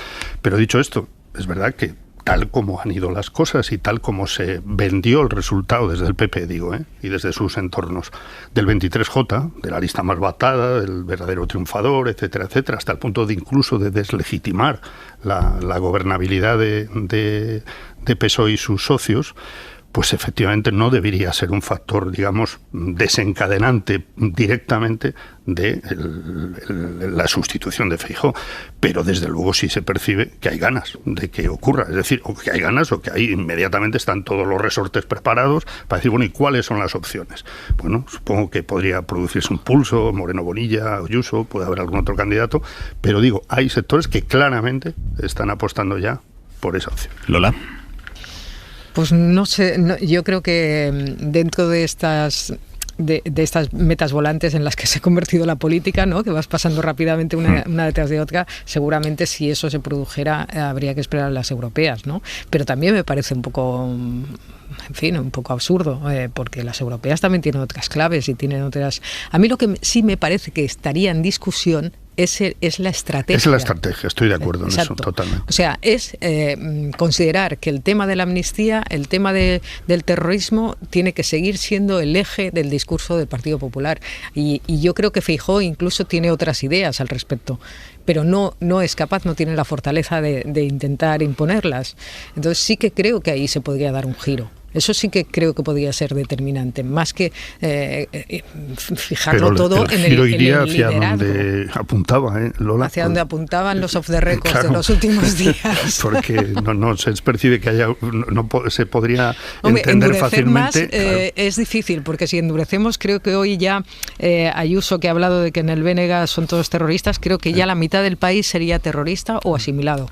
Pero dicho esto, es verdad que tal como han ido las cosas y tal como se vendió el resultado desde el PP, y desde sus entornos, del 23J, de la lista más votada, del verdadero triunfador, etcétera, etcétera, hasta el punto de incluso de deslegitimar la gobernabilidad de PSOE y sus socios, pues efectivamente no debería ser un factor, digamos, desencadenante directamente de la sustitución de Feijóo. Pero desde luego sí se percibe que hay ganas de que ocurra. Es decir, o que hay ganas o que ahí inmediatamente están todos los resortes preparados para decir, bueno, ¿y cuáles son las opciones? Bueno, supongo que podría producirse un pulso, Moreno Bonilla, Ayuso, puede haber algún otro candidato, pero digo, hay sectores que claramente están apostando ya por esa opción. Lola. Pues no sé, yo creo que dentro de estas metas volantes en las que se ha convertido la política, ¿no?, que vas pasando rápidamente una detrás de otra, seguramente si eso se produjera habría que esperar a las europeas, ¿no? Pero también me parece un poco, en fin, un poco absurdo, porque las europeas también tienen otras claves y tienen otras... A mí lo que sí me parece que estaría en discusión es la estrategia. Es la estrategia, estoy de acuerdo en eso, totalmente. O sea, es considerar que el tema de la amnistía, el tema del terrorismo, tiene que seguir siendo el eje del discurso del Partido Popular. Y yo creo que Feijóo incluso tiene otras ideas al respecto, pero no es capaz, no tiene la fortaleza de intentar imponerlas. Entonces sí que creo que ahí se podría dar un giro. Eso sí que creo que podría ser determinante, más que fijarlo todo en el giro iría hacia liderazgo. Donde apuntaba, Lola. Hacia donde apuntaban los off the records, claro, de los últimos días. Porque no se percibe que haya, no se podría entender fácilmente. Más, claro. Es difícil, porque si endurecemos, creo que hoy ya Ayuso, que ha hablado de que en el BNG son todos terroristas, creo que ya la mitad del país sería terrorista o asimilado.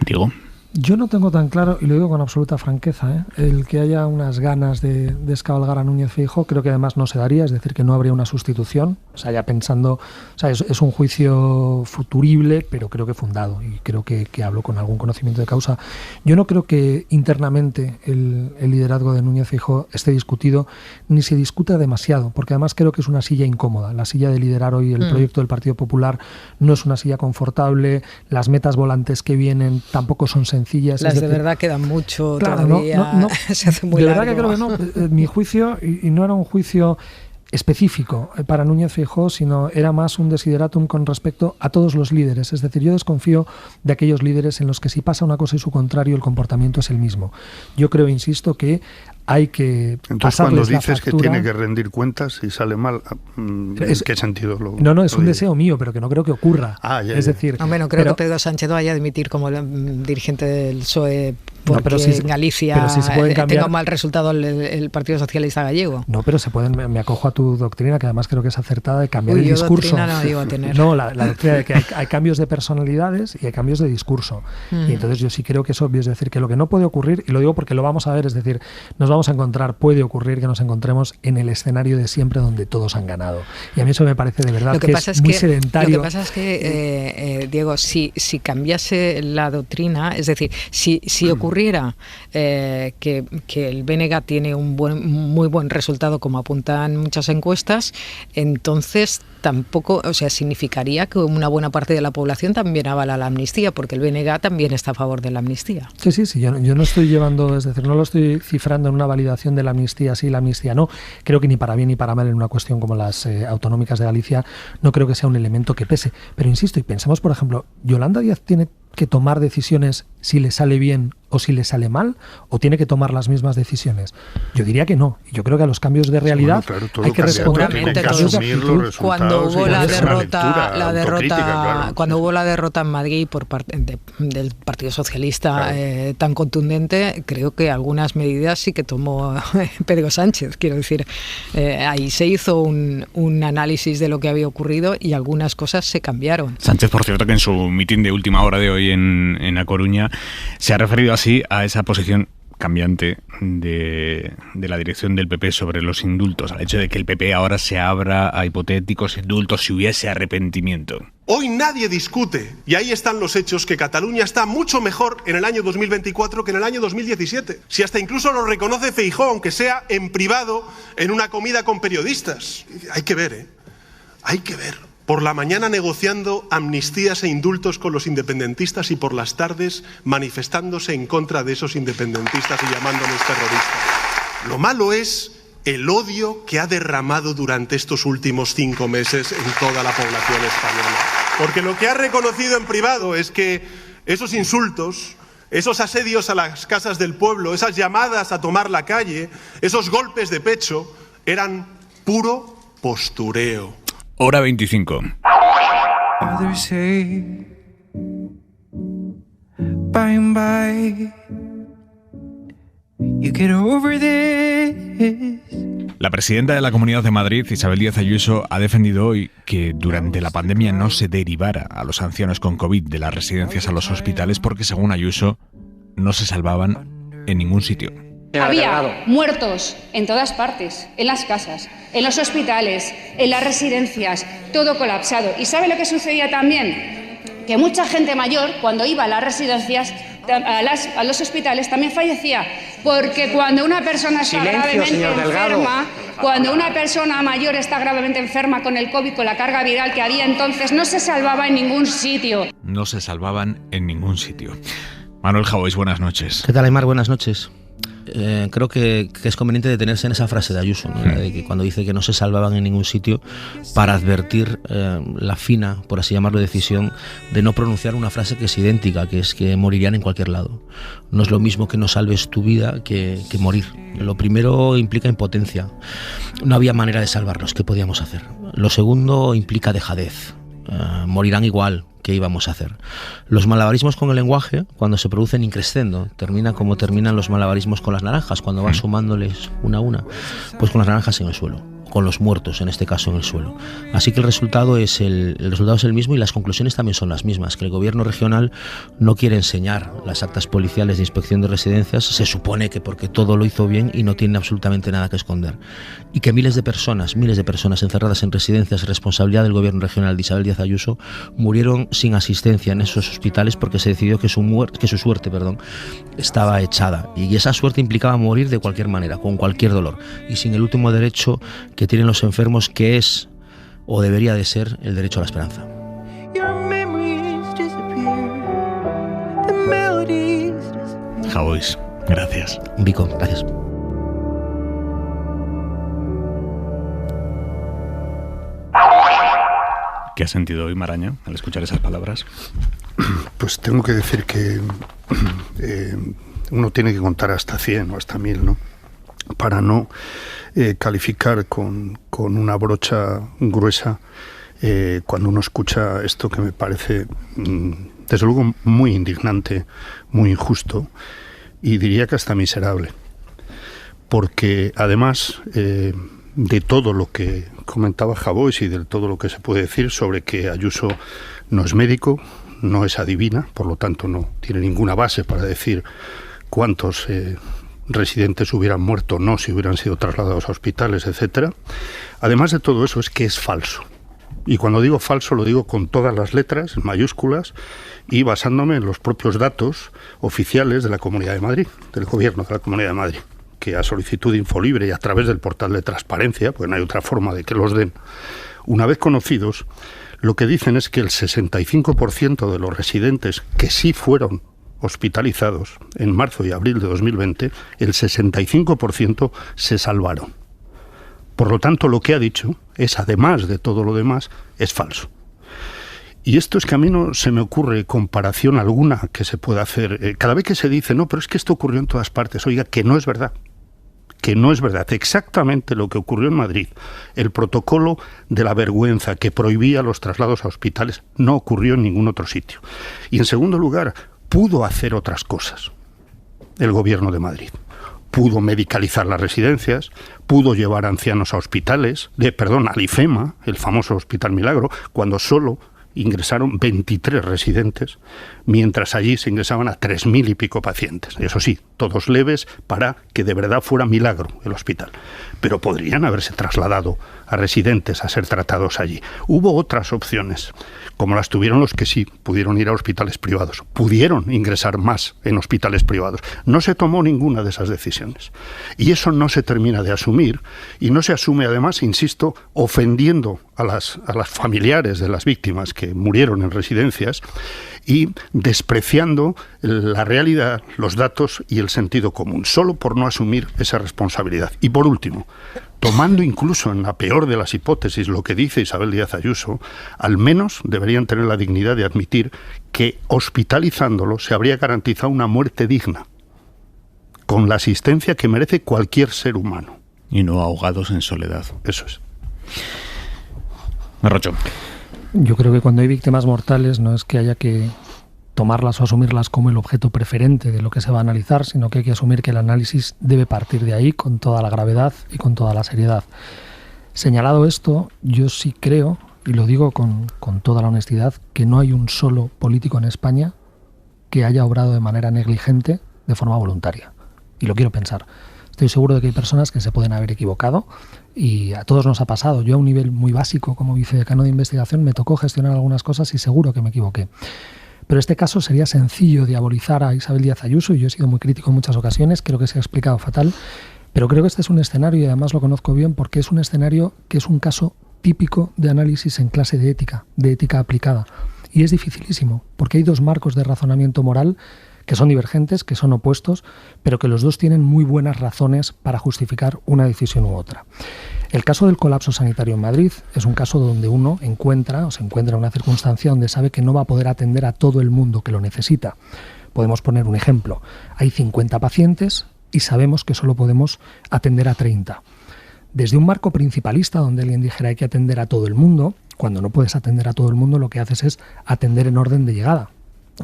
Diego. Yo no tengo tan claro, y lo digo con absoluta franqueza, el que haya unas ganas de descabalgar a Núñez Feijóo. Creo que además no se daría, es decir, que no habría una sustitución. O sea, ya pensando, o sea, es un juicio futurible, pero creo que fundado, y creo que hablo con algún conocimiento de causa. Yo no creo que internamente el liderazgo de Núñez Feijóo esté discutido, ni se discuta demasiado, porque además creo que es una silla incómoda. La silla de liderar hoy el proyecto del Partido Popular no es una silla confortable, las metas volantes que vienen tampoco son sencillas. Las de verdad quedan mucho, claro, todavía no, se hace muy largo. De verdad que creo que no. Mi juicio, y no era un juicio específico para Núñez Feijóo, sino era más un desideratum con respecto a todos los líderes. Es decir, yo desconfío de aquellos líderes en los que si pasa una cosa y su contrario, el comportamiento es el mismo. Yo creo, insisto, que hay que entonces cuando dices que tiene que rendir cuentas y sale mal, ¿en qué sentido lo No, es un deseo mío, pero que no creo que ocurra. Es decir, no creo que Pedro Sánchez vaya a dimitir como el dirigente del PSOE porque en Galicia tenga mal resultado el Partido Socialista Gallego. No, pero me acojo a tu doctrina, que además creo que es acertada, de cambiar el discurso. No digo a tener. No, la doctrina de que hay cambios de personalidades y hay cambios de discurso. Y entonces yo sí creo que es obvio, es decir, que lo que no puede ocurrir, y lo digo porque lo vamos a ver, es decir, nos vamos a encontrar, puede ocurrir que nos encontremos en el escenario de siempre donde todos han ganado. Y a mí eso me parece de verdad que es muy sedentario. Lo que pasa es que, Diego, si cambiase la doctrina, es decir, si ocurriera que el BNG tiene un muy buen resultado, como apuntan muchas encuestas, entonces tampoco, o sea, significaría que una buena parte de la población también avala la amnistía, porque el BNG también está a favor de la amnistía. Sí, yo no estoy llevando, es decir, no lo estoy cifrando en una validación de la amnistía sí, la amnistía no. Creo que ni para bien ni para mal en una cuestión como las autonómicas de Galicia, no creo que sea un elemento que pese. Pero insisto, y pensemos, por ejemplo, Yolanda Díaz tiene que tomar decisiones si le sale bien o si le sale mal, o tiene que tomar las mismas decisiones. Yo diría que no. Yo creo que a los cambios de realidad hay que responder con cambios de actitud. Cuando hubo cuando hubo la derrota en Madrid por parte del Partido Socialista tan contundente, creo que algunas medidas sí que tomó Pedro Sánchez. Quiero decir, ahí se hizo un análisis de lo que había ocurrido y algunas cosas se cambiaron. Sánchez, por cierto, que en su mitin de última hora de hoy en A Coruña se ha referido así a esa posición cambiante de la dirección del PP sobre los indultos, al hecho de que el PP ahora se abra a hipotéticos indultos si hubiese arrepentimiento. Hoy nadie discute, y ahí están los hechos, que Cataluña está mucho mejor en el año 2024 que en el año 2017. Si hasta incluso lo reconoce Feijóo, aunque sea en privado, en una comida con periodistas. Hay que ver, hay que ver. Por la mañana negociando amnistías e indultos con los independentistas y por las tardes manifestándose en contra de esos independentistas y llamándoles terroristas. Lo malo es el odio que ha derramado durante estos últimos 5 meses en toda la población española. Porque lo que ha reconocido en privado es que esos insultos, esos asedios a las casas del pueblo, esas llamadas a tomar la calle, esos golpes de pecho, eran puro postureo. Hora 25. La presidenta de la Comunidad de Madrid, Isabel Díaz Ayuso, ha defendido hoy que durante la pandemia no se derivara a los ancianos con COVID de las residencias a los hospitales porque, según Ayuso, no se salvaban en ningún sitio. Había muertos en todas partes, en las casas, en los hospitales, en las residencias, todo colapsado. ¿Y sabe lo que sucedía también? Que mucha gente mayor, cuando iba a las residencias, a los hospitales, también fallecía. Porque cuando una persona está gravemente enferma, cuando una persona mayor está gravemente enferma con el COVID, con la carga viral que había entonces, no se salvaba en ningún sitio. No se salvaban en ningún sitio. Manuel Jauis, buenas noches. ¿Qué tal, Aymar? Buenas noches. Creo que es conveniente detenerse en esa frase de Ayuso, ¿no? De que cuando dice que no se salvaban en ningún sitio, para advertir la fina, por así llamarlo, decisión de no pronunciar una frase que es idéntica, que es que morirían en cualquier lado. No es lo mismo que no salves tu vida que morir. Lo primero implica impotencia. No había manera de salvarlos. ¿Qué podíamos hacer? Lo segundo implica dejadez. Morirán igual. ¿Qué íbamos a hacer? Los malabarismos con el lenguaje, cuando se producen increscendo, termina como terminan los malabarismos con las naranjas, cuando vas sumándoles una a una, pues con las naranjas en el suelo, con los muertos, en este caso en el suelo. Así que el resultado es el mismo y las conclusiones también son las mismas, que el gobierno regional no quiere enseñar las actas policiales de inspección de residencias, se supone que porque todo lo hizo bien y no tiene absolutamente nada que esconder. Y que miles de personas encerradas en residencias, responsabilidad del gobierno regional de Isabel Díaz Ayuso, murieron sin asistencia en esos hospitales porque se decidió que su suerte estaba echada. Y esa suerte implicaba morir de cualquier manera, con cualquier dolor, y sin el último derecho que tienen los enfermos, que es, o debería de ser, el derecho a la esperanza. Jauis, gracias. Vico, gracias. ¿Qué has sentido hoy, Maraña, al escuchar esas palabras? Pues tengo que decir que uno tiene que contar hasta 100 o hasta 1000, ¿no? Para no calificar con una brocha gruesa cuando uno escucha esto que me parece, desde luego, muy indignante, muy injusto y diría que hasta miserable. Porque además de todo lo que comentaba Javois y de todo lo que se puede decir sobre que Ayuso no es médico, no es adivina, por lo tanto no tiene ninguna base para decir cuántos residentes hubieran muerto o no si hubieran sido trasladados a hospitales, etcétera. Además de todo eso, es que es falso. Y cuando digo falso, lo digo con todas las letras, en mayúsculas, y basándome en los propios datos oficiales de la Comunidad de Madrid, del Gobierno de la Comunidad de Madrid, que a solicitud de Infolibre y a través del portal de transparencia, porque no hay otra forma de que los den, una vez conocidos, lo que dicen es que el 65% de los residentes que sí fueron hospitalizados en marzo y abril de 2020, el 65% se salvaron. Por lo tanto, lo que ha dicho es, además de todo lo demás, es falso. Y esto es que a mí no se me ocurre comparación alguna que se pueda hacer. Cada vez que se dice, no, pero es que esto ocurrió en todas partes, oiga, que no es verdad. Que no es verdad. Exactamente lo que ocurrió en Madrid, el protocolo de la vergüenza que prohibía los traslados a hospitales, no ocurrió en ningún otro sitio. Y en segundo lugar, pudo hacer otras cosas el Gobierno de Madrid. Pudo medicalizar las residencias, pudo llevar a ancianos a hospitales, al IFEMA, el famoso Hospital Milagro, cuando solo ingresaron 23 residentes, mientras allí se ingresaban a 3.000 y pico pacientes. Eso sí, todos leves para que de verdad fuera milagro el hospital. Pero podrían haberse trasladado a residentes a ser tratados allí. Hubo otras opciones, como las tuvieron los que sí pudieron ir a hospitales privados. Pudieron ingresar más en hospitales privados. No se tomó ninguna de esas decisiones. Y eso no se termina de asumir, y no se asume además, insisto, ofendiendo a las familiares de las víctimas que murieron en residencias y despreciando la realidad, los datos y el sentido común, solo por no asumir esa responsabilidad. Y por último, tomando incluso en la peor de las hipótesis lo que dice Isabel Díaz Ayuso, al menos deberían tener la dignidad de admitir que hospitalizándolo se habría garantizado una muerte digna, con la asistencia que merece cualquier ser humano. Y no ahogados en soledad. Eso es. Rocho. Yo creo que cuando hay víctimas mortales no es que haya que tomarlas o asumirlas como el objeto preferente de lo que se va a analizar, sino que hay que asumir que el análisis debe partir de ahí con toda la gravedad y con toda la seriedad. Señalado esto, yo sí creo, y lo digo con toda la honestidad, que no hay un solo político en España que haya obrado de manera negligente de forma voluntaria. Y lo quiero pensar. Estoy seguro de que hay personas que se pueden haber equivocado y a todos nos ha pasado. Yo a un nivel muy básico como vicedecano de investigación me tocó gestionar algunas cosas y seguro que me equivoqué. Pero en este caso sería sencillo diabolizar a Isabel Díaz Ayuso y yo he sido muy crítico en muchas ocasiones, creo que se ha explicado fatal, pero creo que este es un escenario y además lo conozco bien porque es un escenario que es un caso típico de análisis en clase de ética aplicada. Y es dificilísimo porque hay dos marcos de razonamiento moral que son divergentes, que son opuestos, pero que los dos tienen muy buenas razones para justificar una decisión u otra. El caso del colapso sanitario en Madrid es un caso donde uno se encuentra en una circunstancia donde sabe que no va a poder atender a todo el mundo que lo necesita. Podemos poner un ejemplo. Hay 50 pacientes y sabemos que solo podemos atender a 30. Desde un marco principalista donde alguien dijera hay que atender a todo el mundo, cuando no puedes atender a todo el mundo lo que haces es atender en orden de llegada.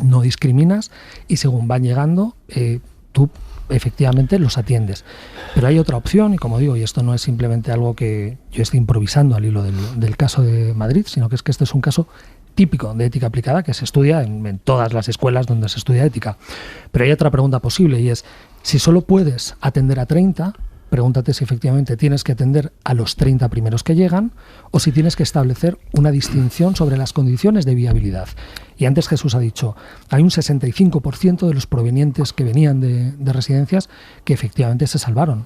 No discriminas y según van llegando tú efectivamente los atiendes. Pero hay otra opción y como digo, y esto no es simplemente algo que yo esté improvisando al hilo del caso de Madrid, sino que este es un caso típico de ética aplicada que se estudia en todas las escuelas donde se estudia ética. Pero hay otra pregunta posible y es, si solo puedes atender a 30, pregúntate si efectivamente tienes que atender a los 30 primeros que llegan o si tienes que establecer una distinción sobre las condiciones de viabilidad. Y antes Jesús ha dicho, hay un 65% de los provenientes que venían de residencias que efectivamente se salvaron.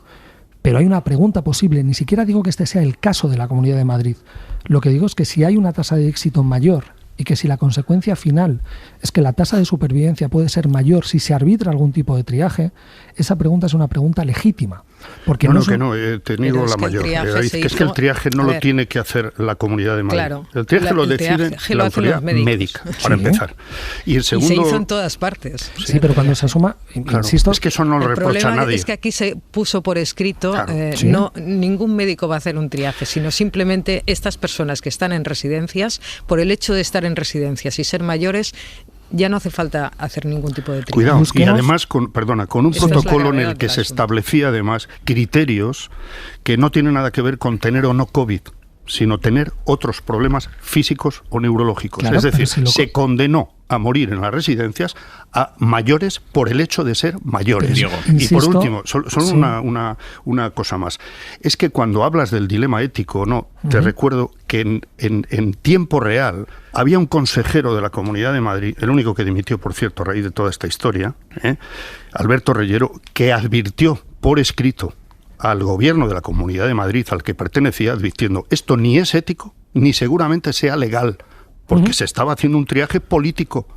Pero hay una pregunta posible, ni siquiera digo que este sea el caso de la Comunidad de Madrid. Lo que digo es que si hay una tasa de éxito mayor y que si la consecuencia final es que la tasa de supervivencia puede ser mayor si se arbitra algún tipo de triaje, esa pregunta es una pregunta legítima. Porque he tenido la mayor. Es que el triaje no lo tiene que hacer la Comunidad de Madrid. Claro, el triaje lo decide la autoridad médica, para empezar. Y el segundo, y se hizo en todas partes. Sí, pero cuando se asuma, insisto... Es que eso no lo reprocha a nadie. Es que aquí se puso por escrito, no ningún médico va a hacer un triaje, sino simplemente estas personas que están en residencias, por el hecho de estar en residencias y ser mayores, Ya no hace falta hacer ningún tipo de trío. Cuidado, y además con un protocolo en el que se establecía establecía además criterios que no tienen nada que ver con tener o no COVID, sino tener otros problemas físicos o neurológicos. Claro, es decir, si se condenó a morir en las residencias a mayores por el hecho de ser mayores. Diego. Y por último, solo una cosa más. Es que cuando hablas del dilema ético, no, te recuerdo que en tiempo real había un consejero de la Comunidad de Madrid, el único que dimitió, por cierto, a raíz de toda esta historia, Alberto Reyero, que advirtió por escrito al gobierno de la Comunidad de Madrid al que pertenecía, advirtiendo: esto ni es ético ni seguramente sea legal, porque se estaba haciendo un triaje político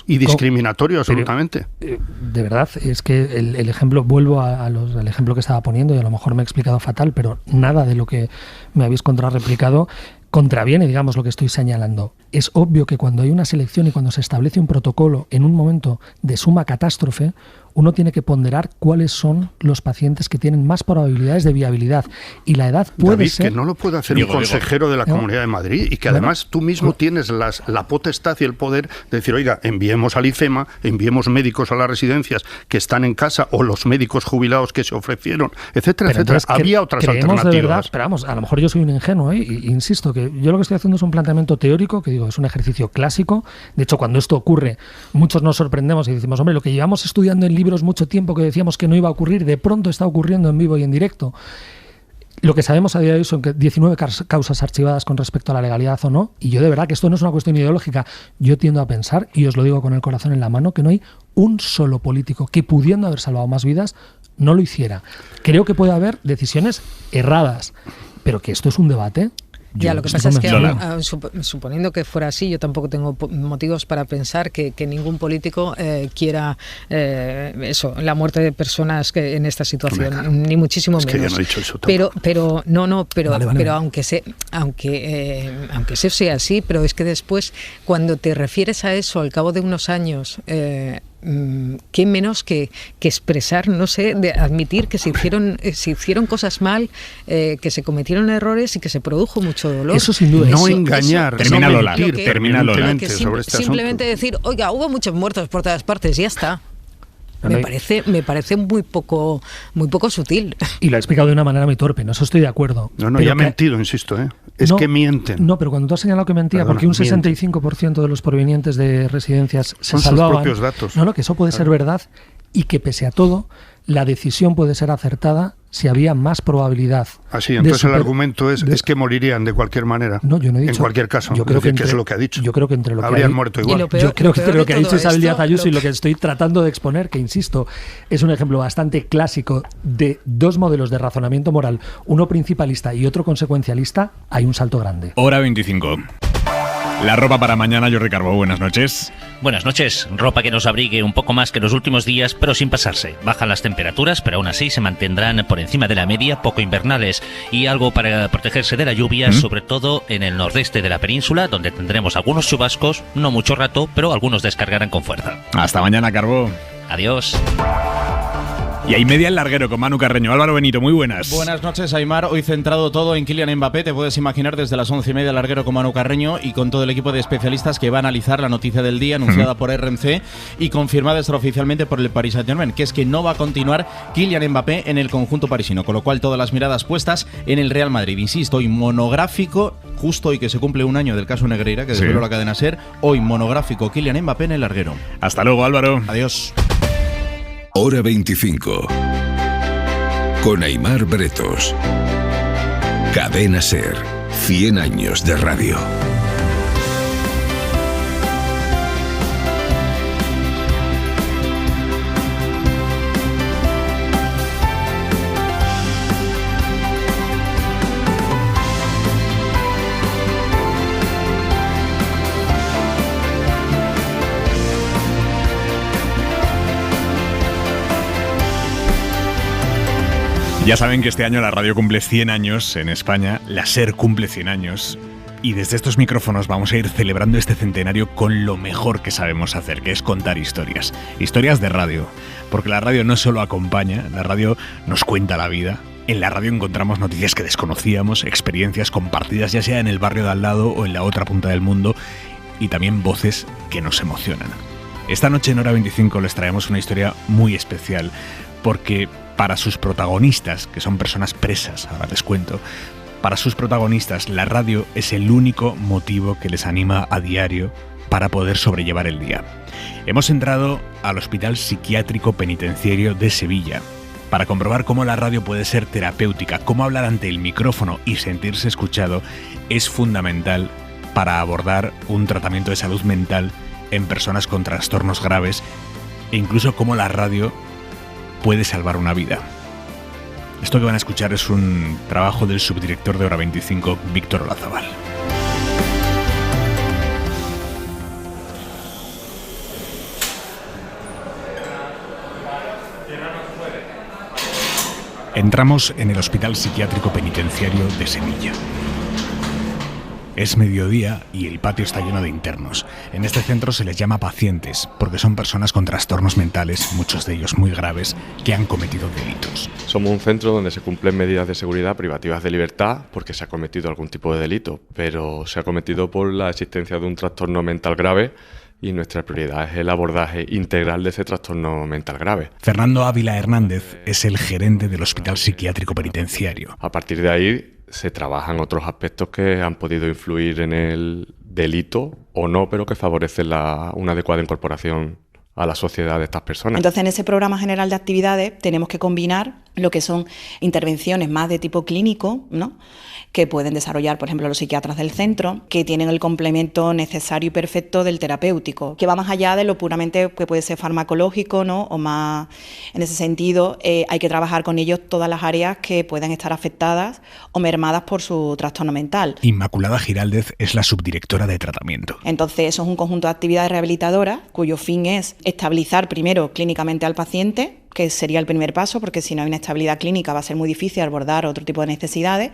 y discriminatorio absolutamente. De verdad, es que el ejemplo, vuelvo al ejemplo que estaba poniendo, y a lo mejor me he explicado fatal, pero nada de lo que me habéis contrarreplicado contraviene, digamos, lo que estoy señalando. Es obvio que cuando hay una selección y cuando se establece un protocolo en un momento de suma catástrofe, uno tiene que ponderar cuáles son los pacientes que tienen más probabilidades de viabilidad. Y la edad puede David, ser... que no lo puede hacer un consejero de la Comunidad de Madrid, y que además tú mismo tienes la potestad y el poder de decir: oiga, enviemos al IFEMA, enviemos médicos a las residencias que están en casa, o los médicos jubilados que se ofrecieron, etcétera, Pero etcétera. entonces, Había otras alternativas. De verdad, pero vamos, a lo mejor yo soy un ingenuo, y insisto que yo lo que estoy haciendo es un planteamiento teórico, que digo, es un ejercicio clásico. De hecho, cuando esto ocurre, muchos nos sorprendemos y decimos: hombre, lo que llevamos estudiando en libros mucho tiempo, que decíamos que no iba a ocurrir, de pronto está ocurriendo en vivo y en directo. Lo que sabemos a día de hoy son que 19 causas archivadas con respecto a la legalidad o no, y yo de verdad que esto no es una cuestión ideológica. Yo tiendo a pensar, y os lo digo con el corazón en la mano, que no hay un solo político que, pudiendo haber salvado más vidas, no lo hiciera. Creo que puede haber decisiones erradas, pero que esto es un debate. Ya, lo que pasa es que suponiendo que fuera así, yo tampoco tengo motivos para pensar que ningún político quiera la muerte de personas que en esta situación, ni muchísimo menos. Que ya no he dicho eso pero aunque eso sea así, pero es que después, cuando te refieres a eso al cabo de unos años, qué menos que expresar, no sé, de admitir que se hicieron cosas mal, que se cometieron errores y que se produjo mucho dolor. Eso sin duda. No engañar, termina Lola. sobre este simplemente decir: oiga, hubo muchos muertos por todas partes, ya está. Me parece muy poco sutil. Y lo ha explicado de una manera muy torpe, no, eso estoy de acuerdo. No, ya ha mentido, insisto, es que mienten. No, pero cuando tú has señalado que mentía, porque un 65% de los provenientes de residencias se salvaban. Son sus propios datos. No, que eso puede ser verdad, y que pese a todo, la decisión puede ser acertada si había más probabilidad. Así, entonces el argumento es que morirían de cualquier manera. No, yo no he dicho. En cualquier caso. Yo creo que es lo que ha dicho. Yo creo que entre lo que habrían muerto igual. Yo creo que entre lo que ha dicho Isabel Díaz Ayuso y lo que estoy tratando de exponer, que insisto, es un ejemplo bastante clásico de dos modelos de razonamiento moral, uno principalista y otro consecuencialista, hay un salto grande. Hora 25. La ropa para mañana, Jordi Carbó, buenas noches. Buenas noches. Ropa que nos abrigue un poco más que los últimos días, pero sin pasarse. Bajan las temperaturas, pero aún así se mantendrán por encima de la media, poco invernales. Y algo para protegerse de la lluvia, sobre todo en el nordeste de la península, donde tendremos algunos chubascos, no mucho rato, pero algunos descargarán con fuerza. Hasta mañana, Carbó. Adiós. Y hay media el larguero con Manu Carreño. Álvaro Benito, muy buenas. Buenas noches, Aimar. Hoy centrado todo en Kylian Mbappé. Te puedes imaginar desde las 11:30 el larguero con Manu Carreño y con todo el equipo de especialistas que va a analizar la noticia del día anunciada por RMC y confirmada extraoficialmente por el Paris Saint-Germain, que es que no va a continuar Kylian Mbappé en el conjunto parisino, con lo cual todas las miradas puestas en el Real Madrid. Insisto, hoy monográfico, justo hoy que se cumple un año del caso Negreira, que desveló la cadena SER, hoy monográfico Kylian Mbappé en el larguero. Hasta luego, Álvaro. Adiós. Hora 25. Con Aimar Bretos. Cadena SER. 100 años de radio. Ya saben que este año la radio cumple 100 años en España, la SER cumple 100 años y desde estos micrófonos vamos a ir celebrando este centenario con lo mejor que sabemos hacer, que es contar historias. Historias de radio, porque la radio no solo acompaña, la radio nos cuenta la vida. En la radio encontramos noticias que desconocíamos, experiencias compartidas ya sea en el barrio de al lado o en la otra punta del mundo y también voces que nos emocionan. Esta noche en Hora 25 les traemos una historia muy especial, porque para sus protagonistas, que son personas presas, ahora les cuento, para sus protagonistas la radio es el único motivo que les anima a diario para poder sobrellevar el día. Hemos entrado al Hospital Psiquiátrico Penitenciario de Sevilla para comprobar cómo la radio puede ser terapéutica, cómo hablar ante el micrófono y sentirse escuchado es fundamental para abordar un tratamiento de salud mental en personas con trastornos graves e incluso cómo la radio puede salvar una vida. Esto que van a escuchar es un trabajo del subdirector de Hora 25, Víctor Olazábal. Entramos en el Hospital Psiquiátrico Penitenciario de Sevilla. Es mediodía y el patio está lleno de internos. En este centro se les llama pacientes porque son personas con trastornos mentales, muchos de ellos muy graves, que han cometido delitos. Somos un centro donde se cumplen medidas de seguridad privativas de libertad porque se ha cometido algún tipo de delito, pero se ha cometido por la existencia de un trastorno mental grave y nuestra prioridad es el abordaje integral de ese trastorno mental grave. Fernando Ávila Hernández es el gerente del Hospital Psiquiátrico Penitenciario. A partir de ahí se trabajan otros aspectos que han podido influir en el delito o no, pero que favorecen una adecuada incorporación a la sociedad de estas personas. Entonces, en ese programa general de actividades tenemos que combinar lo que son intervenciones más de tipo clínico, ¿no?, que pueden desarrollar, por ejemplo, los psiquiatras del centro, que tienen el complemento necesario y perfecto del terapéutico, que va más allá de lo puramente que puede ser farmacológico, ¿no?, o más en ese sentido. Hay que trabajar con ellos todas las áreas que puedan estar afectadas o mermadas por su trastorno mental. Inmaculada Giraldez es la subdirectora de tratamiento. Entonces, eso es un conjunto de actividades rehabilitadoras cuyo fin es estabilizar primero clínicamente al paciente, que sería el primer paso, porque si no hay una estabilidad clínica va a ser muy difícil abordar otro tipo de necesidades,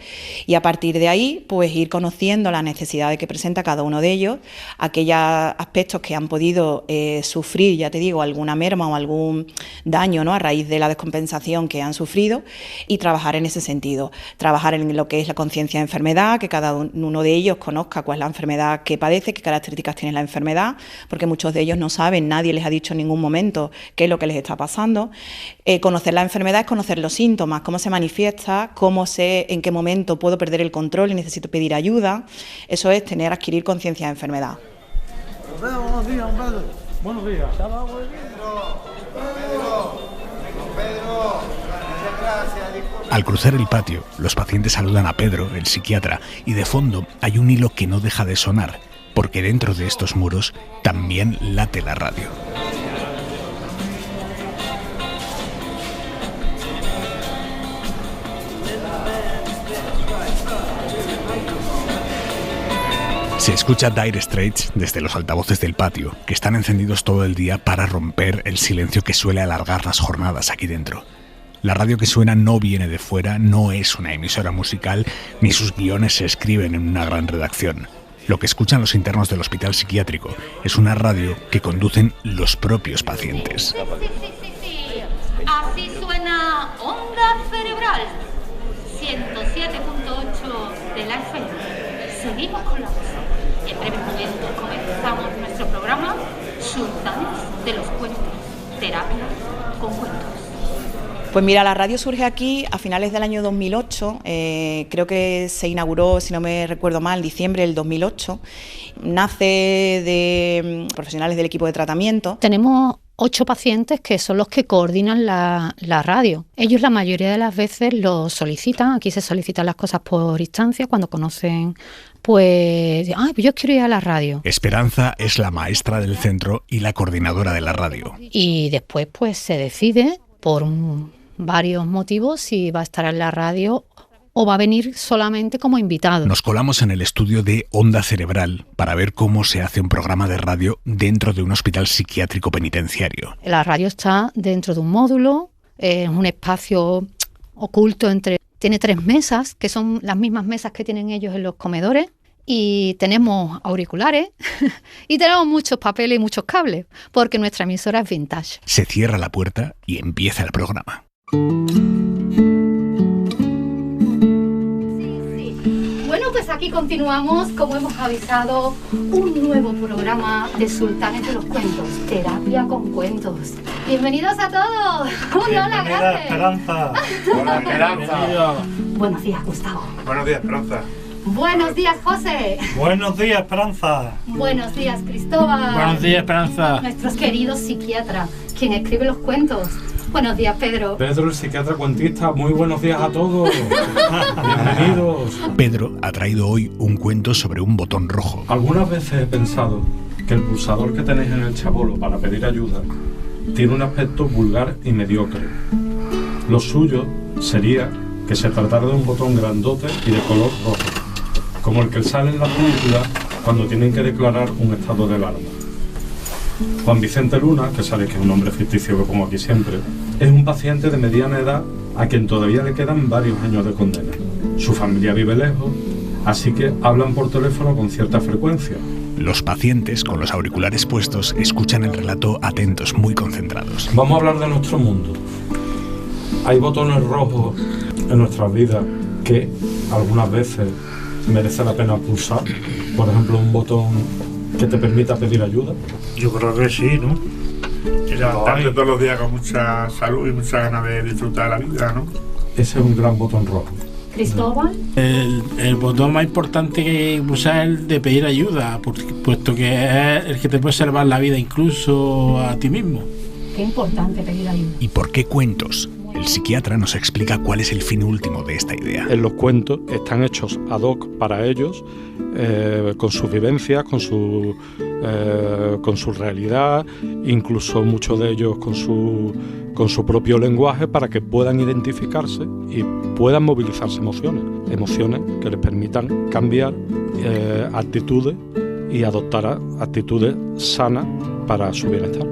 y a partir de ahí pues ir conociendo las necesidades que presenta cada uno de ellos, aquellos aspectos que han podido sufrir, ya te digo, alguna merma o algún daño, ¿no?, a raíz de la descompensación que han sufrido, y trabajar en ese sentido, trabajar en lo que es la conciencia de enfermedad, que cada uno de ellos conozca cuál es la enfermedad que padece, qué características tiene la enfermedad, porque muchos de ellos no saben, nadie les ha dicho en ningún momento qué es lo que les está pasando. Conocer la enfermedad es conocer los síntomas, cómo se manifiesta, cómo sé en qué momento puedo perder el control y necesito pedir ayuda. Eso es adquirir conciencia de enfermedad. Buenos días, Pedro. Buenos días. Al cruzar el patio, los pacientes saludan a Pedro, el psiquiatra, y de fondo hay un hilo que no deja de sonar, porque dentro de estos muros también late la radio. Se escucha Dire Straits desde los altavoces del patio, que están encendidos todo el día para romper el silencio que suele alargar las jornadas aquí dentro. La radio que suena no viene de fuera, no es una emisora musical, ni sus guiones se escriben en una gran redacción. Lo que escuchan los internos del hospital psiquiátrico es una radio que conducen los propios pacientes. Sí. Así suena Onda Cerebral, 107.8 de la FM. Seguimos con la música. En breves momentos comenzamos nuestro programa Sultanes de los Cuentos, terapia con cuentos. Pues mira, la radio surge aquí a finales del año 2008, creo que se inauguró, si no me recuerdo mal, en diciembre del 2008, nace de profesionales del equipo de tratamiento. Tenemos 8 pacientes que son los que coordinan la radio. Ellos la mayoría de las veces lo solicitan, aquí se solicitan las cosas por instancia, cuando conocen, pues yo quiero ir a la radio. Esperanza es la maestra del centro y la coordinadora de la radio. Y después pues se decide por varios motivos si va a estar en la radio o va a venir solamente como invitado. Nos colamos en el estudio de Onda Cerebral para ver cómo se hace un programa de radio dentro de un hospital psiquiátrico penitenciario. La radio está dentro de un módulo, es un espacio oculto tiene 3 mesas, que son las mismas mesas que tienen ellos en los comedores, y tenemos auriculares y tenemos muchos papeles y muchos cables, porque nuestra emisora es vintage. Se cierra la puerta y empieza el programa. Bueno, pues aquí continuamos, como hemos avisado, un nuevo programa de Sultanes de los Cuentos, Terapia con Cuentos. Bienvenidos a todos. Hola, grande. Esperanza. Hola, Esperanza. Buenos días, Gustavo. Buenos días, Esperanza. Buenos días, José. Buenos días, Esperanza. Buenos días, Cristóbal. Buenos días, Esperanza. Nuestros queridos psiquiatras, quien escribe los cuentos. Buenos días, Pedro. Pedro, el psiquiatra cuentista. Muy buenos días a todos. Bienvenidos. Pedro ha traído hoy un cuento sobre un botón rojo. Algunas veces he pensado que el pulsador que tenéis en el chabolo para pedir ayuda tiene un aspecto vulgar y mediocre. Lo suyo sería que se tratara de un botón grandote y de color rojo, como el que sale en las películas cuando tienen que declarar un estado de alarma. Juan Vicente Luna, que sabe que es un nombre ficticio que pongo aquí siempre, es un paciente de mediana edad a quien todavía le quedan varios años de condena. Su familia vive lejos, así que hablan por teléfono con cierta frecuencia. Los pacientes, con los auriculares puestos, escuchan el relato atentos, muy concentrados. Vamos a hablar de nuestro mundo. Hay botones rojos en nuestras vidas que algunas veces merece la pena pulsar. Por ejemplo, un botón que te permita pedir ayuda. Yo creo que sí, ¿no? Y levantarte todos los días con mucha salud y mucha ganas de disfrutar de la vida, ¿no? Ese es un gran botón rojo. Cristóbal. El botón más importante que usar es el de pedir ayuda, puesto que es el que te puede salvar la vida incluso a ti mismo. Qué importante pedir ayuda. ¿Y por qué cuentos? El psiquiatra nos explica cuál es el fin último de esta idea. En los cuentos están hechos ad hoc para ellos, con sus vivencias, con su realidad, incluso muchos de ellos con su propio lenguaje, para que puedan identificarse y puedan movilizarse emociones que les permitan cambiar actitudes y adoptar actitudes sanas para su bienestar.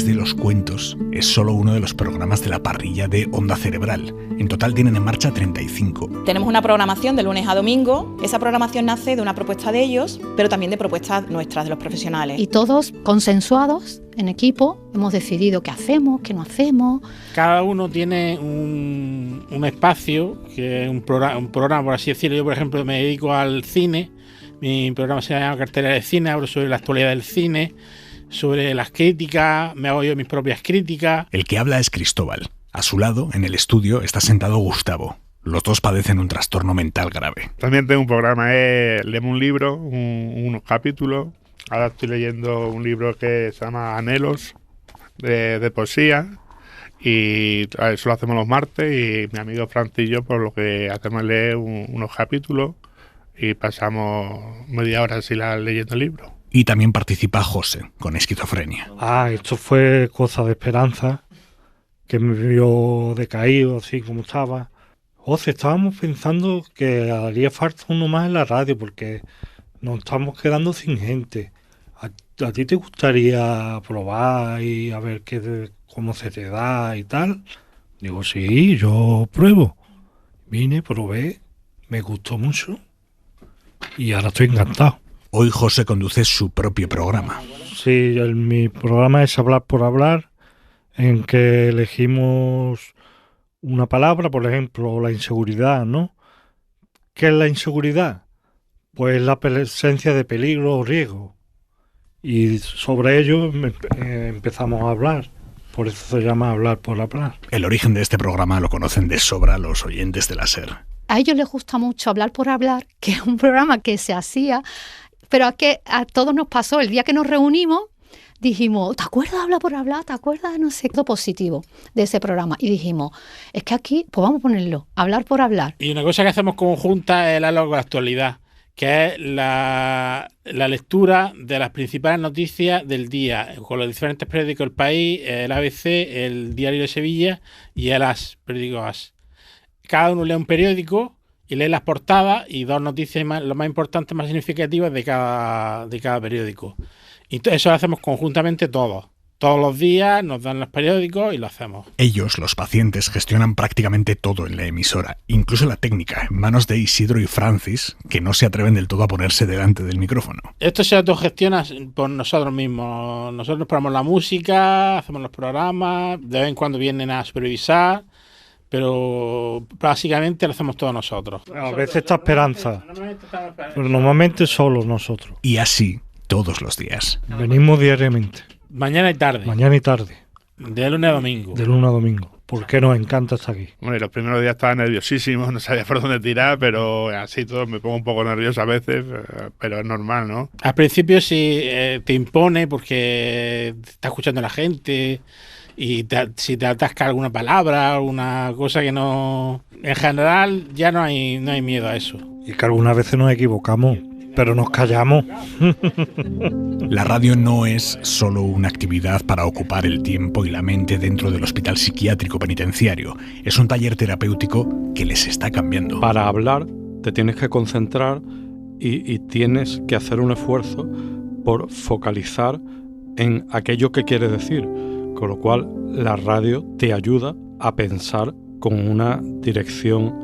De los Cuentos es solo uno de los programas de la parrilla de Onda Cerebral. En total tienen en marcha 35. Tenemos una programación de lunes a domingo. Esa programación nace de una propuesta de ellos, pero también de propuestas nuestras, de los profesionales. Y todos consensuados en equipo hemos decidido qué hacemos, qué no hacemos. Cada uno tiene un espacio, que es un programa, por así decirlo. Yo, por ejemplo, me dedico al cine. Mi programa se llama Cartelera de Cine, hablo sobre la actualidad del cine, sobre las críticas, me hago yo mis propias críticas. El que habla es Cristóbal. A su lado, en el estudio, está sentado Gustavo. Los dos padecen un trastorno mental grave. También tengo un programa, leemos un libro, unos capítulos. Ahora estoy leyendo un libro que se llama Anhelos, de poesía. Y eso lo hacemos los martes, y mi amigo Francisco, por lo que hacemos es leer unos capítulos y pasamos media hora así leyendo el libro. Y también participa José, con esquizofrenia. Esto fue cosa de Esperanza, que me vio decaído, así como estaba. José, estábamos pensando que haría falta uno más en la radio, porque nos estamos quedando sin gente. ¿A ti te gustaría probar y a ver cómo se te da y tal? Digo, sí, yo pruebo. Vine, probé, me gustó mucho y ahora estoy encantado. Hoy José conduce su propio programa. Sí, mi programa es Hablar por Hablar, en que elegimos una palabra, por ejemplo, la inseguridad, ¿no? ¿Qué es la inseguridad? Pues la presencia de peligro o riesgo. Y sobre ello empezamos a hablar. Por eso se llama Hablar por Hablar. El origen de este programa lo conocen de sobra los oyentes de la SER. A ellos les gusta mucho Hablar por Hablar, que es un programa que se hacía, pero a todos nos pasó. El día que nos reunimos, dijimos, ¿te acuerdas de Hablar por Hablar? ¿Te acuerdas de no sé qué positivo de ese programa? Y dijimos, es que aquí, pues vamos a ponerlo, Hablar por Hablar. Y una cosa que hacemos conjunta es el diálogo de la actualidad, que es la lectura de las principales noticias del día, con los diferentes periódicos El País, el ABC, el Diario de Sevilla y el AS, periódico AS. Cada uno lee un periódico y lee las portadas y dos noticias lo más importantes, más significativas de cada periódico. Y eso lo hacemos conjuntamente todos. todos los días, nos dan los periódicos y lo hacemos. Ellos, los pacientes, gestionan prácticamente todo en la emisora, incluso la técnica, en manos de Isidro y Francis, que no se atreven del todo a ponerse delante del micrófono. Esto se autogestiona por nosotros mismos. Nosotros nos ponemos la música, hacemos los programas, de vez en cuando vienen a supervisar, pero básicamente lo hacemos todos nosotros. A veces está Esperanza, pero normalmente solo nosotros. Y así todos los días. Venimos diariamente. Mañana y tarde. Mañana y tarde. De lunes a domingo. De lunes a domingo. Porque nos encanta estar aquí. Bueno, los primeros días estaba nerviosísimo, no sabía por dónde tirar, pero así todo me pongo un poco nervioso a veces, pero es normal, ¿no? Al principio sí te impone porque te está escuchando la gente y si te atasca alguna palabra, alguna cosa que no... En general ya no hay miedo a eso. Y que algunas veces nos equivocamos, pero nos callamos. La radio no es solo una actividad para ocupar el tiempo y la mente dentro del hospital psiquiátrico penitenciario. Es un taller terapéutico que les está cambiando. Para hablar te tienes que concentrar y tienes que hacer un esfuerzo por focalizar en aquello que quieres decir. Con lo cual la radio te ayuda a pensar con una dirección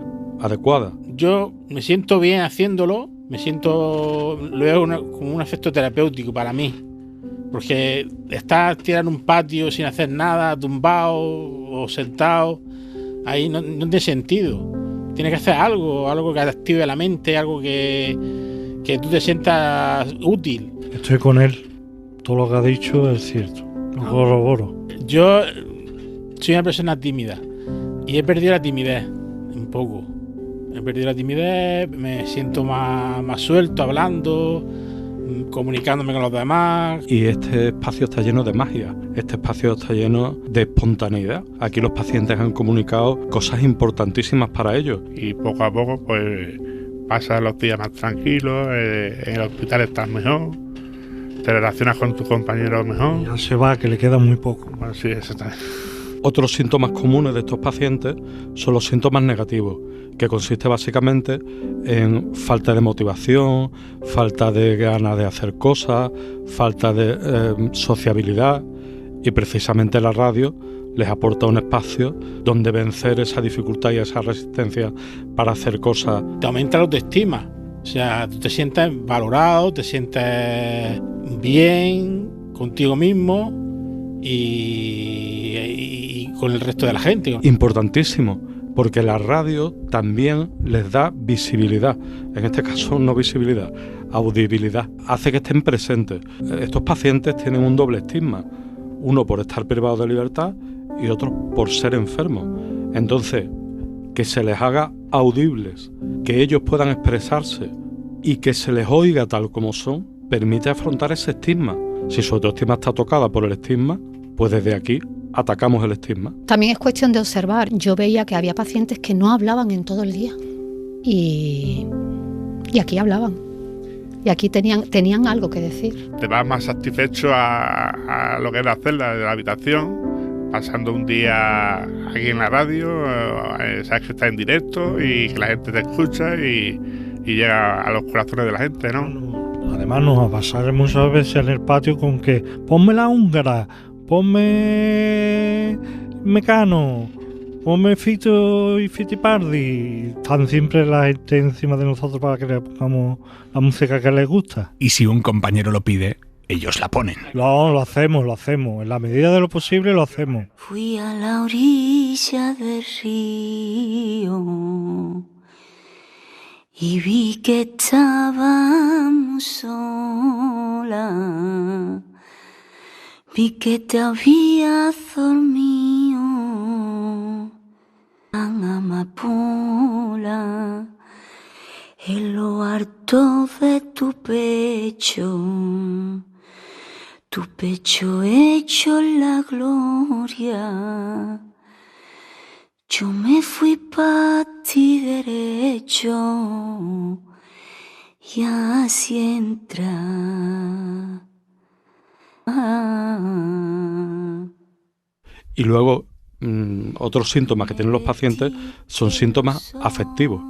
adecuada. Yo me siento bien haciéndolo. Lo veo como un efecto terapéutico para mí, porque estar tirado en un patio sin hacer nada, tumbado o sentado, ahí no tiene sentido. Tienes que hacer algo que te active la mente, algo que tú te sientas útil. Estoy con él, todo lo que ha dicho es cierto, lo corroboro. Yo soy una persona tímida y he perdido la timidez un poco. He perdido la timidez, me siento más suelto hablando, comunicándome con los demás. Y este espacio está lleno de magia, este espacio está lleno de espontaneidad. Aquí los pacientes han comunicado cosas importantísimas para ellos. Y poco a poco pues pasas los días más tranquilos, en el hospital estás mejor, te relacionas con tus compañeros mejor. Ya se va, que le queda muy poco. Bueno, sí, eso está. Otros síntomas comunes de estos pacientes son los síntomas negativos, que consiste básicamente en falta de motivación, falta de ganas de hacer cosas, falta de sociabilidad, y precisamente la radio les aporta un espacio donde vencer esa dificultad y esa resistencia para hacer cosas. Te aumenta la autoestima, o sea, tú te sientes valorado, te sientes bien contigo mismo y con el resto de la gente. Importantísimo, porque la radio también les da visibilidad, en este caso no visibilidad, audibilidad, hace que estén presentes. Estos pacientes tienen un doble estigma, uno por estar privados de libertad y otro por ser enfermos. Entonces, que se les haga audibles, que ellos puedan expresarse y que se les oiga tal como son, permite afrontar ese estigma. Si su autoestima está tocada por el estigma, pues desde aquí atacamos el estigma. También es cuestión de observar. Yo veía que había pacientes que no hablaban en todo el día y aquí hablaban. Y aquí tenían algo que decir. Te vas más satisfecho a lo que es la celda de la habitación, pasando un día aquí en la radio, sabes que estás en directo y que la gente te escucha y llega a los corazones de la gente, ¿no? Además nos va a pasar muchas veces en el patio con que ponme la húngara, ponme Mecano, ponme Fito y Fitipardi. Están siempre la gente encima de nosotros para que le pongamos la música que les gusta. Y si un compañero lo pide, ellos la ponen. No, lo hacemos. En la medida de lo posible lo hacemos. Fui a la orilla del río y vi que estábamos solas. Vi que te habías dormido en amapola, en lo alto de tu pecho hecho la gloria. Yo me fui pa' ti derecho y así entra. Y luego otros síntomas que tienen los pacientes son síntomas afectivos,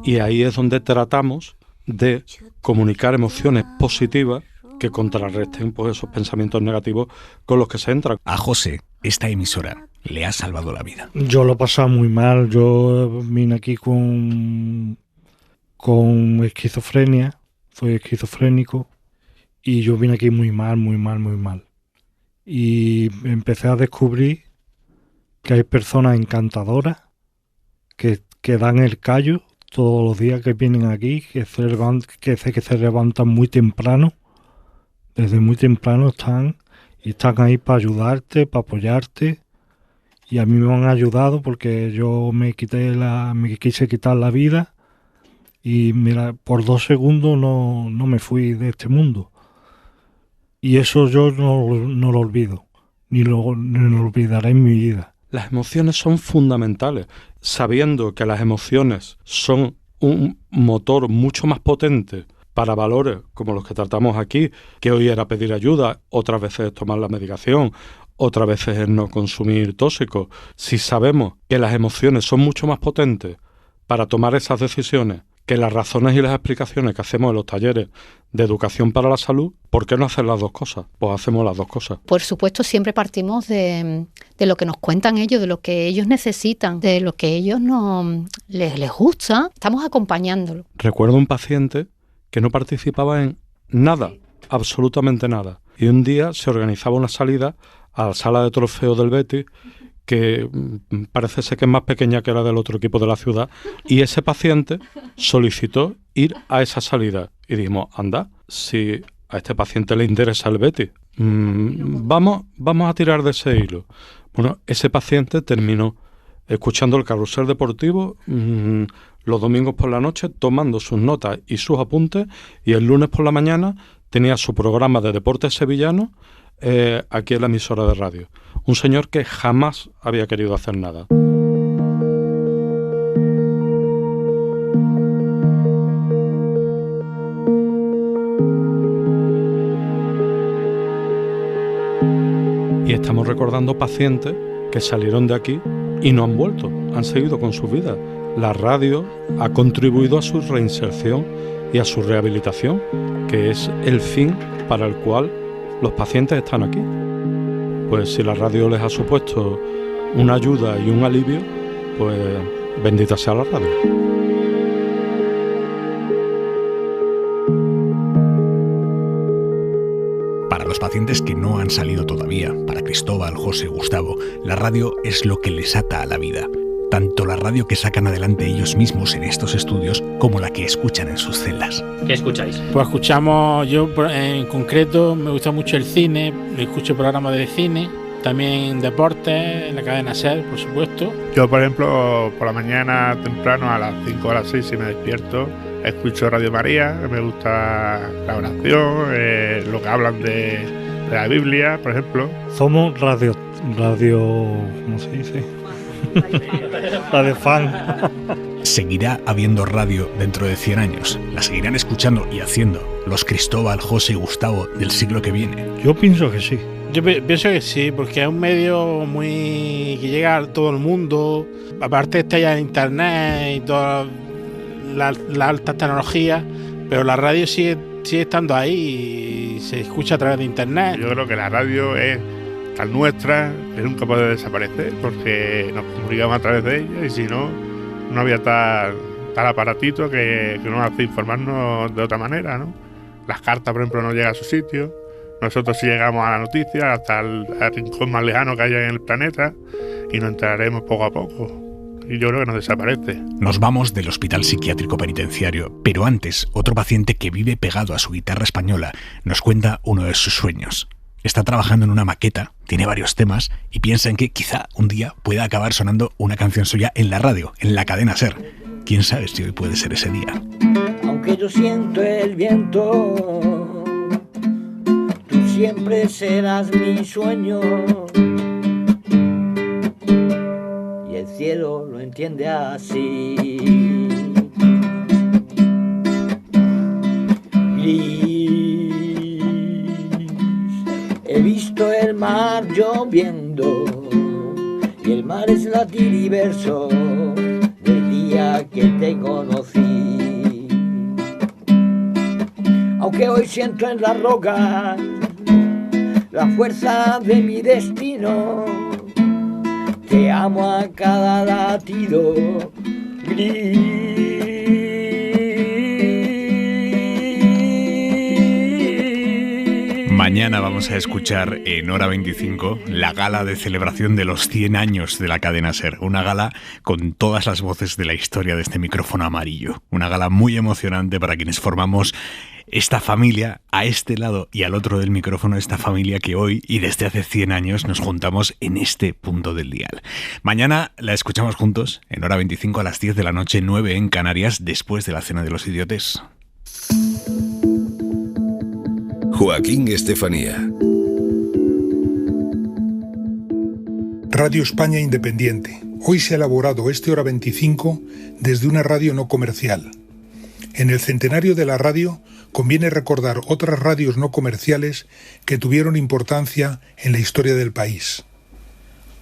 y ahí es donde tratamos de comunicar emociones positivas que contrarresten pues, esos pensamientos negativos con los que se entran. A José, esta emisora le ha salvado la vida. Yo lo he pasado muy mal. Yo vine aquí con esquizofrenia, soy esquizofrénico, y yo vine aquí muy mal. Y empecé a descubrir que hay personas encantadoras que dan el callo todos los días que vienen aquí, que se levantan muy temprano, desde muy temprano están ahí para ayudarte, para apoyarte. Y a mí me han ayudado porque yo me quise quitar la vida y mira, por 2 segundos no me fui de este mundo. Y eso yo no lo olvido, ni lo olvidaré en mi vida. Las emociones son fundamentales. Sabiendo que las emociones son un motor mucho más potente para valores como los que tratamos aquí, que hoy era pedir ayuda, otras veces es tomar la medicación, otras veces es no consumir tóxicos. Si sabemos que las emociones son mucho más potentes para tomar esas decisiones que las razones y las explicaciones que hacemos en los talleres de educación para la salud, ¿por qué no hacer las dos cosas? Pues hacemos las dos cosas. Por supuesto, siempre partimos de lo que nos cuentan ellos, de lo que ellos necesitan, de lo que ellos les gusta. Estamos acompañándolo. Recuerdo un paciente que no participaba en nada, absolutamente nada. Y un día se organizaba una salida a la sala de trofeos del Betis, que parece ser que es más pequeña que la del otro equipo de la ciudad, y ese paciente solicitó ir a esa salida. Y dijimos, anda, si a este paciente le interesa el Betis, vamos a tirar de ese hilo. Bueno, ese paciente terminó escuchando el carrusel deportivo los domingos por la noche, tomando sus notas y sus apuntes, y el lunes por la mañana tenía su programa de deportes sevillanos aquí en la emisora de radio. Un señor que jamás había querido hacer nada. Y estamos recordando pacientes que salieron de aquí y no han vuelto, han seguido con su vida. La radio ha contribuido a su reinserción y a su rehabilitación, que es el fin para el cual los pacientes están aquí. Pues si la radio les ha supuesto una ayuda y un alivio, pues bendita sea la radio. Para los pacientes que no han salido todavía, para Cristóbal, José, Gustavo, la radio es lo que les ata a la vida. Tanto la radio que sacan adelante ellos mismos en estos estudios como la que escuchan en sus celdas. ¿Qué escucháis? Pues escuchamos, yo en concreto me gusta mucho el cine, escucho programas de cine, también deportes, la cadena SER, por supuesto. Yo, por ejemplo, por la mañana temprano, a las 5 o a las 6, si me despierto, escucho Radio María, que me gusta la oración, lo que hablan de la Biblia, por ejemplo. Somos radio, ¿cómo se dice? Radio fan. Seguirá habiendo radio dentro de 100 años. La seguirán escuchando y haciendo los Cristóbal, José y Gustavo del siglo que viene. Yo pienso que sí. Yo pienso que sí, porque es un medio que llega a todo el mundo. Aparte está ya en internet y toda la alta tecnología, pero la radio sigue estando ahí y se escucha a través de internet. Yo creo que la radio es tan nuestra que nunca puede desaparecer, porque nos comunicamos a través de ella, y si no había tal aparatito que nos hace informarnos de otra manera, ¿no? Las cartas, por ejemplo, no llegan a su sitio. Nosotros sí llegamos a la noticia hasta el rincón más lejano que haya en el planeta, y nos enteraremos poco a poco. Y yo creo que no desaparece. Nos vamos del Hospital Psiquiátrico Penitenciario, pero antes, otro paciente que vive pegado a su guitarra española nos cuenta uno de sus sueños. Está trabajando en una maqueta, tiene varios temas y piensa en que quizá un día pueda acabar sonando una canción suya en la radio, en la cadena SER. ¿Quién sabe si hoy puede ser ese día? Aunque yo siento el viento, tú siempre serás mi sueño. Y el cielo lo entiende así. He visto el mar lloviendo, y el mar es latir y verso del día que te conocí. aunque hoy siento en la roca la fuerza de mi destino. Te amo a cada latido gris. Mañana vamos a escuchar en Hora 25 la gala de celebración de los 100 años de la cadena SER. Una gala con todas las voces de la historia de este micrófono amarillo. Una gala muy emocionante para quienes formamos esta familia a este lado y al otro del micrófono, esta familia que hoy y desde hace 100 años nos juntamos en este punto del dial. Mañana la escuchamos juntos en Hora 25 a las 10 de la noche, 9 en Canarias, después de la Cena de los Idiotes. Joaquín Estefanía. Radio España Independiente. Hoy se ha elaborado este Hora 25 desde una radio no comercial. En el centenario de la radio conviene recordar otras radios no comerciales que tuvieron importancia en la historia del país.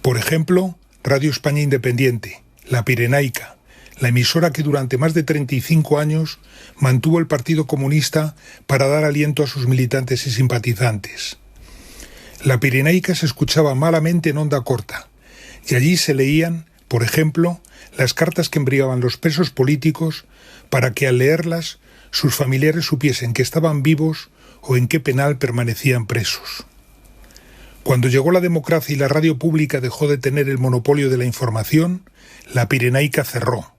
Por ejemplo, Radio España Independiente, La Pirenaica, la emisora que durante más de 35 años mantuvo el Partido Comunista para dar aliento a sus militantes y simpatizantes. La Pirenaica se escuchaba malamente en onda corta, y allí se leían, por ejemplo, las cartas que enviaban los presos políticos para que al leerlas sus familiares supiesen que estaban vivos o en qué penal permanecían presos. Cuando llegó la democracia y la radio pública dejó de tener el monopolio de la información, La Pirenaica cerró.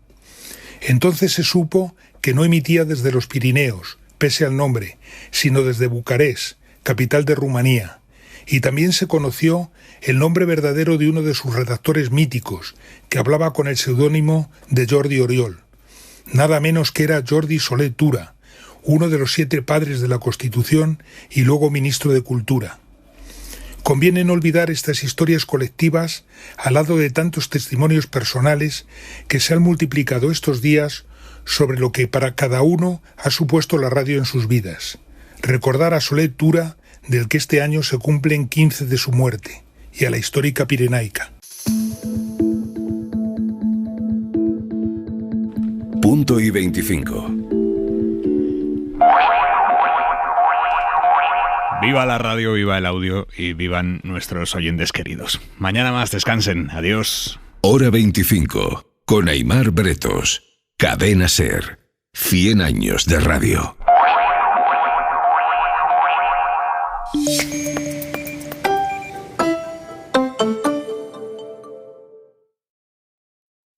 Entonces se supo que no emitía desde los Pirineos, pese al nombre, sino desde Bucarest, capital de Rumanía, y también se conoció el nombre verdadero de uno de sus redactores míticos, que hablaba con el seudónimo de Jordi Oriol. Nada menos que era Jordi Soler Tura, uno de los 7 padres de la Constitución y luego ministro de Cultura. Conviene no olvidar estas historias colectivas al lado de tantos testimonios personales que se han multiplicado estos días sobre lo que para cada uno ha supuesto la radio en sus vidas. Recordar a Soler Tura, del que este año se cumplen 15 de su muerte, y a la histórica Pirenaica. Punto y 25. Viva la radio, viva el audio y vivan nuestros oyentes queridos. Mañana más, descansen. Adiós. Hora 25, con Aimar Bretos. Cadena SER. 100 años de radio.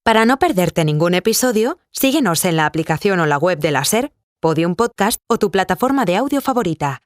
Para no perderte ningún episodio, síguenos en la aplicación o la web de la SER, Podium Podcast o tu plataforma de audio favorita.